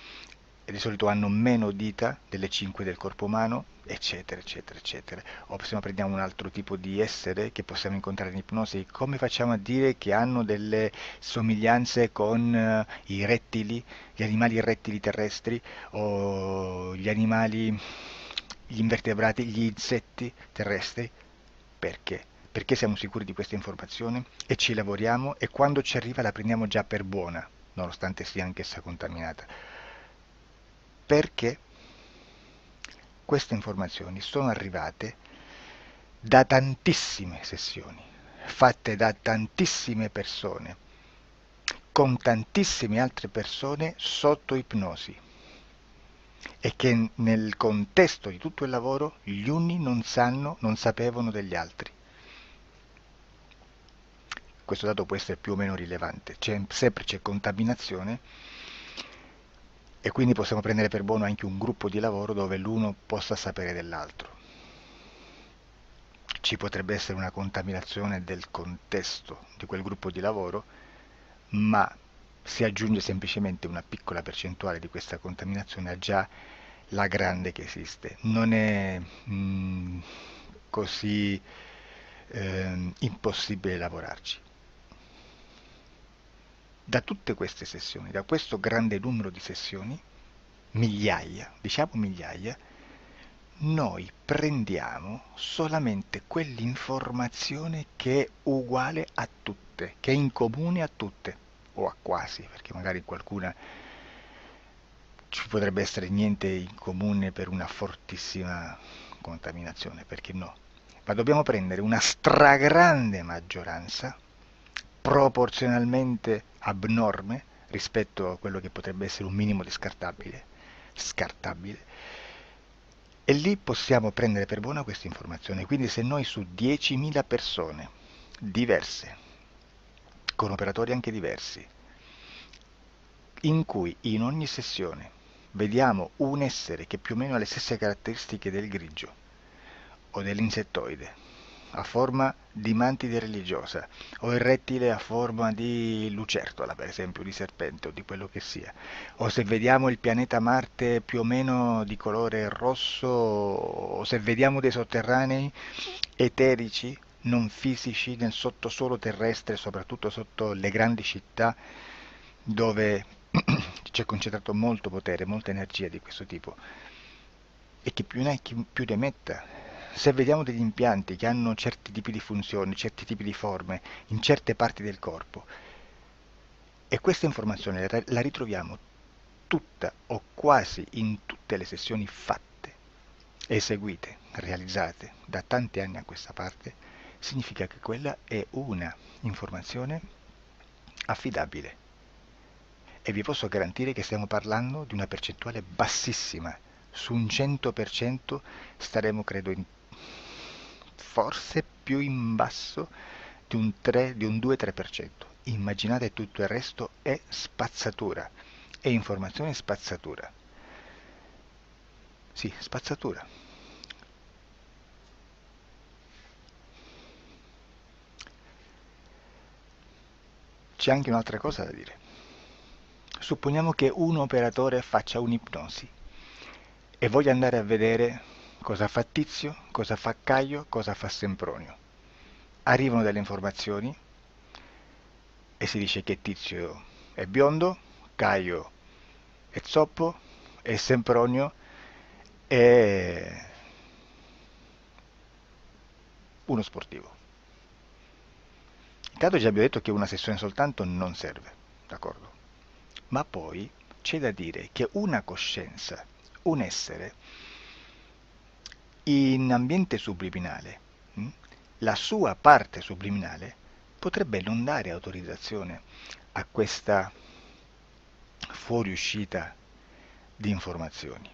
e di solito hanno meno dita delle 5 del corpo umano, eccetera, eccetera, eccetera. O se prendiamo un altro tipo di essere che possiamo incontrare in ipnosi, come facciamo a dire che hanno delle somiglianze con i rettili, gli animali rettili terrestri o gli invertebrati, gli insetti terrestri? Perché? Perché siamo sicuri di questa informazione e ci lavoriamo e quando ci arriva la prendiamo già per buona, nonostante sia anch'essa contaminata. Perché queste informazioni sono arrivate da tantissime sessioni, fatte da tantissime persone, con tantissime altre persone sotto ipnosi e che nel contesto di tutto il lavoro gli uni non sapevano degli altri. Questo dato può essere più o meno rilevante, sempre c'è contaminazione e quindi possiamo prendere per buono anche un gruppo di lavoro dove l'uno possa sapere dell'altro. Ci potrebbe essere una contaminazione del contesto di quel gruppo di lavoro, ma si aggiunge semplicemente una piccola percentuale di questa contaminazione a già la grande che esiste. Non è così impossibile lavorarci. Da tutte queste sessioni, da questo grande numero di sessioni, migliaia, diciamo migliaia, noi prendiamo solamente quell'informazione che è uguale a tutte, che è in comune a tutte, o a quasi, perché magari qualcuna ci potrebbe essere niente in comune per una fortissima contaminazione, perché no? ma dobbiamo prendere una stragrande maggioranza, proporzionalmente abnorme rispetto a quello che potrebbe essere un minimo di scartabile, e lì possiamo prendere per buona questa informazione. Quindi se noi su 10.000 persone diverse, con operatori anche diversi, in cui in ogni sessione vediamo un essere che più o meno ha le stesse caratteristiche del grigio o dell'insettoide, a forma di mantide religiosa, o il rettile a forma di lucertola, per esempio, di serpente o di quello che sia, o se vediamo il pianeta Marte più o meno di colore rosso, o se vediamo dei sotterranei eterici, non fisici, nel sottosuolo terrestre, soprattutto sotto le grandi città, dove c'è concentrato molto potere, molta energia di questo tipo, e chi più ne ha chi più ne metta. Se vediamo degli impianti che hanno certi tipi di funzioni, certi tipi di forme in certe parti del corpo, e questa informazione la ritroviamo tutta o quasi in tutte le sessioni fatte, eseguite, realizzate da tanti anni a questa parte, significa che quella è una informazione affidabile. E vi posso garantire che stiamo parlando di una percentuale bassissima. Su un 100% staremo, credo, forse più in basso di un 3, di un 2-3%. Immaginate, tutto il resto è spazzatura, è informazione spazzatura. Sì, spazzatura. C'è anche un'altra cosa da dire. Supponiamo che un operatore faccia un'ipnosi e voglia andare a vedere cosa fa Tizio, cosa fa Caio, cosa fa Sempronio. Arrivano delle informazioni e si dice che Tizio è biondo, Caio è zoppo e Sempronio è uno sportivo. Intanto già abbiamo detto che una sessione soltanto non serve, d'accordo? Ma poi c'è da dire che una coscienza, un essere, in ambiente subliminale, la sua parte subliminale potrebbe non dare autorizzazione a questa fuoriuscita di informazioni.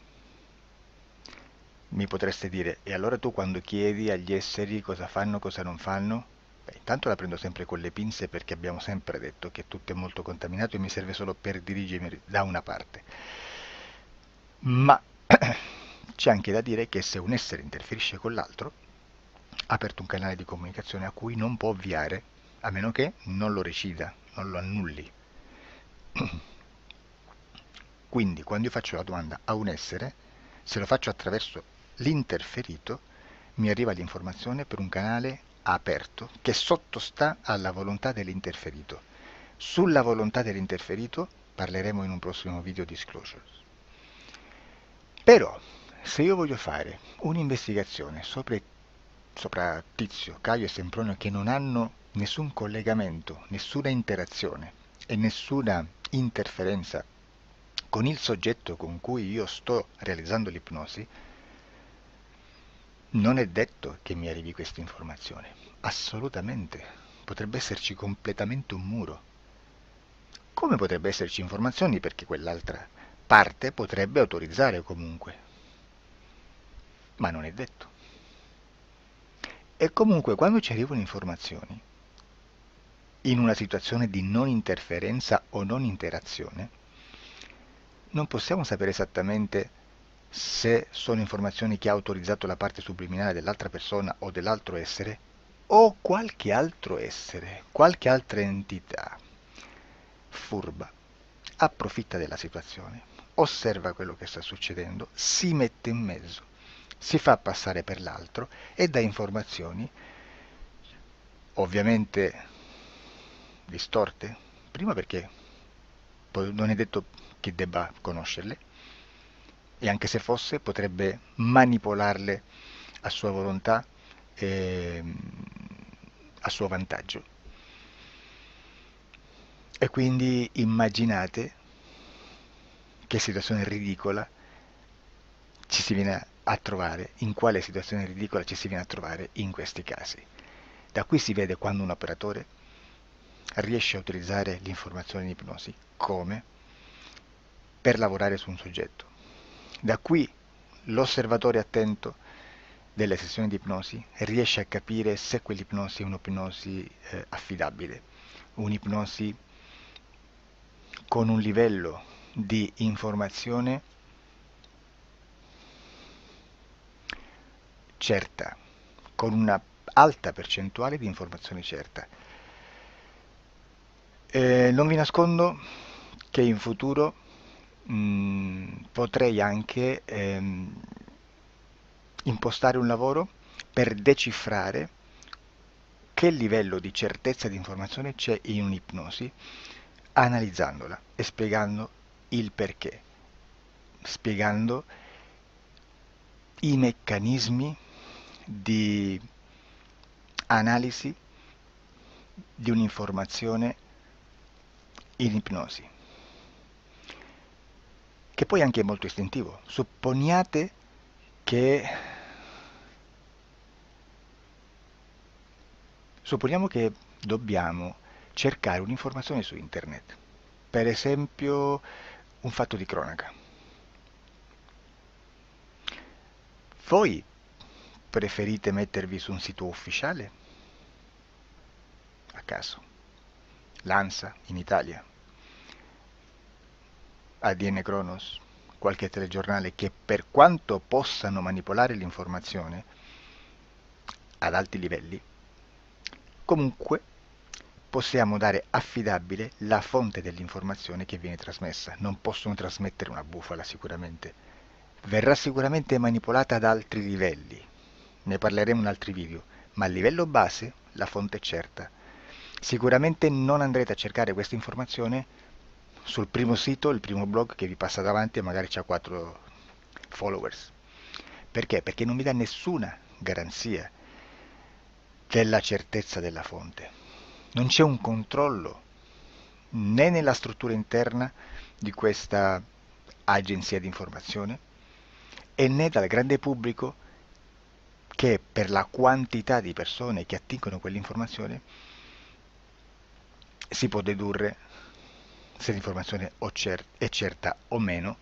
Mi potreste dire, e allora tu quando chiedi agli esseri cosa fanno, cosa non fanno? Beh, intanto la prendo sempre con le pinze, perché abbiamo sempre detto che tutto è molto contaminato e mi serve solo per dirigermi da una parte. Ma c'è anche da dire che se un essere interferisce con l'altro, ha aperto un canale di comunicazione a cui non può ovviare, a meno che non lo recida, non lo annulli. Quindi quando io faccio la domanda a un essere, se lo faccio attraverso l'interferito, mi arriva l'informazione per un canale aperto che sottostà alla volontà dell'interferito. Sulla volontà dell'interferito parleremo in un prossimo video disclosures. Però, se io voglio fare un'investigazione sopra Tizio, Caio e Sempronio, che non hanno nessun collegamento, nessuna interazione e nessuna interferenza con il soggetto con cui io sto realizzando l'ipnosi, non è detto che mi arrivi questa informazione. Assolutamente. Potrebbe esserci completamente un muro. Come potrebbe esserci informazioni, perché quell'altra parte potrebbe autorizzare comunque. Ma non è detto. E comunque quando ci arrivano informazioni, in una situazione di non interferenza o non interazione, non possiamo sapere esattamente se sono informazioni che ha autorizzato la parte subliminale dell'altra persona o dell'altro essere, o qualche altro essere, qualche altra entità furba, approfitta della situazione, osserva quello che sta succedendo, si mette in mezzo, si fa passare per l'altro e dà informazioni, ovviamente distorte, prima perché non è detto che debba conoscerle, e anche se fosse potrebbe manipolarle a sua volontà e a suo vantaggio. E quindi immaginate che situazione ridicola ci si viene a trovare, in quale situazione ridicola ci si viene a trovare in questi casi. Da qui si vede quando un operatore riesce a utilizzare l'informazione in ipnosi come per lavorare su un soggetto. Da qui l'osservatore attento delle sessioni di ipnosi riesce a capire se quell'ipnosi è un'ipnosi affidabile, un'ipnosi con un livello di informazione certa, con una alta percentuale di informazione certa. Non vi nascondo che in futuro potrei anche impostare un lavoro per decifrare che livello di certezza di informazione c'è in un'ipnosi, analizzandola e spiegando il perché, spiegando i meccanismi di analisi di un'informazione in ipnosi, che poi anche è molto istintivo. Supponiamo che dobbiamo cercare un'informazione su internet, per esempio un fatto di cronaca. Voi preferite mettervi su un sito ufficiale? A caso. L'ANSA in Italia, ADN Kronos, qualche telegiornale che per quanto possano manipolare l'informazione ad alti livelli, comunque possiamo dare affidabile la fonte dell'informazione che viene trasmessa. Non possono trasmettere una bufala sicuramente. Verrà sicuramente manipolata ad altri livelli. Ne parleremo in altri video, ma a livello base la fonte è certa. Sicuramente non andrete a cercare questa informazione sul primo sito, il primo blog che vi passa davanti e magari c'ha 4 followers. Perché? Perché non vi dà nessuna garanzia della certezza della fonte. Non c'è un controllo né nella struttura interna di questa agenzia di informazione e né dal grande pubblico, che per la quantità di persone che attingono quell'informazione si può dedurre se l'informazione è certa o meno,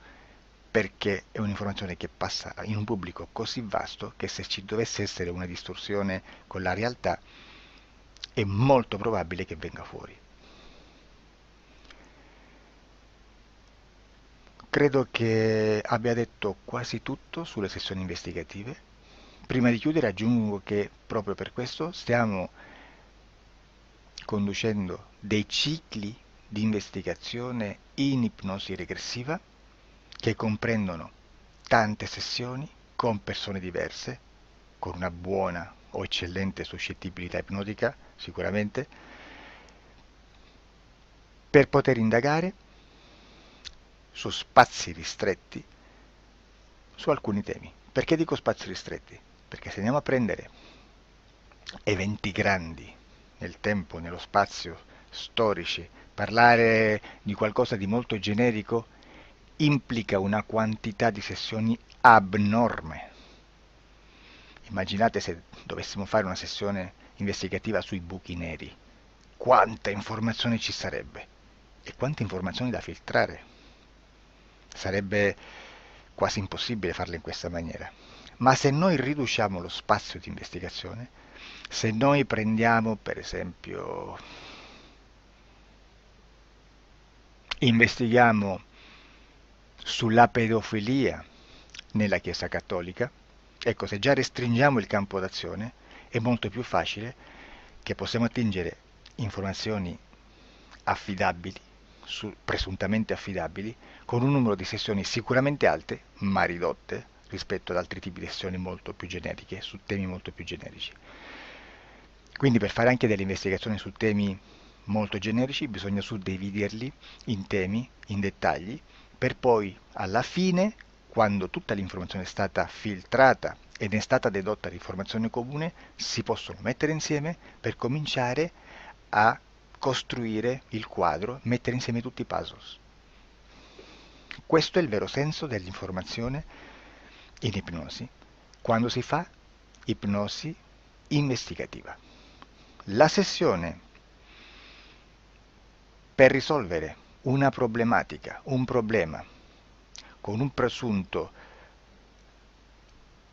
perché è un'informazione che passa in un pubblico così vasto che se ci dovesse essere una distorsione con la realtà è molto probabile che venga fuori. Credo che abbia detto quasi tutto sulle sessioni investigative. Prima di chiudere aggiungo che proprio per questo stiamo conducendo dei cicli di investigazione in ipnosi regressiva che comprendono tante sessioni con persone diverse, con una buona o eccellente suscettibilità ipnotica sicuramente, per poter indagare su spazi ristretti su alcuni temi. Perché dico spazi ristretti? Perché se andiamo a prendere eventi grandi nel tempo, nello spazio, storici, parlare di qualcosa di molto generico implica una quantità di sessioni abnorme. Immaginate se dovessimo fare una sessione investigativa sui buchi neri, quanta informazione ci sarebbe e quante informazioni da filtrare. Sarebbe quasi impossibile farlo in questa maniera. Ma se noi riduciamo lo spazio di investigazione, se noi prendiamo per esempio, investighiamo sulla pedofilia nella Chiesa Cattolica, ecco, se già restringiamo il campo d'azione è molto più facile che possiamo attingere informazioni affidabili, presuntamente affidabili, con un numero di sessioni sicuramente alte, ma ridotte rispetto ad altri tipi di sessioni molto più generiche, su temi molto più generici. Quindi per fare anche delle investigazioni su temi molto generici bisogna suddividerli in temi, in dettagli, per poi alla fine, quando tutta l'informazione è stata filtrata ed è stata dedotta l'informazione comune, si possono mettere insieme per cominciare a costruire il quadro, mettere insieme tutti i puzzles. Questo è il vero senso dell'informazione in ipnosi quando si fa ipnosi investigativa. La sessione per risolvere una problematica, un problema, con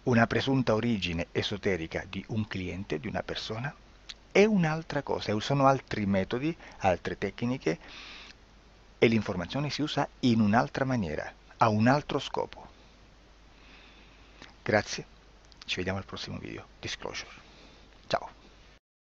una presunta origine esoterica di un cliente, di una persona, è un'altra cosa, sono altri metodi, altre tecniche e l'informazione si usa in un'altra maniera, ha un altro scopo. Grazie, ci vediamo al prossimo video. Disclosure.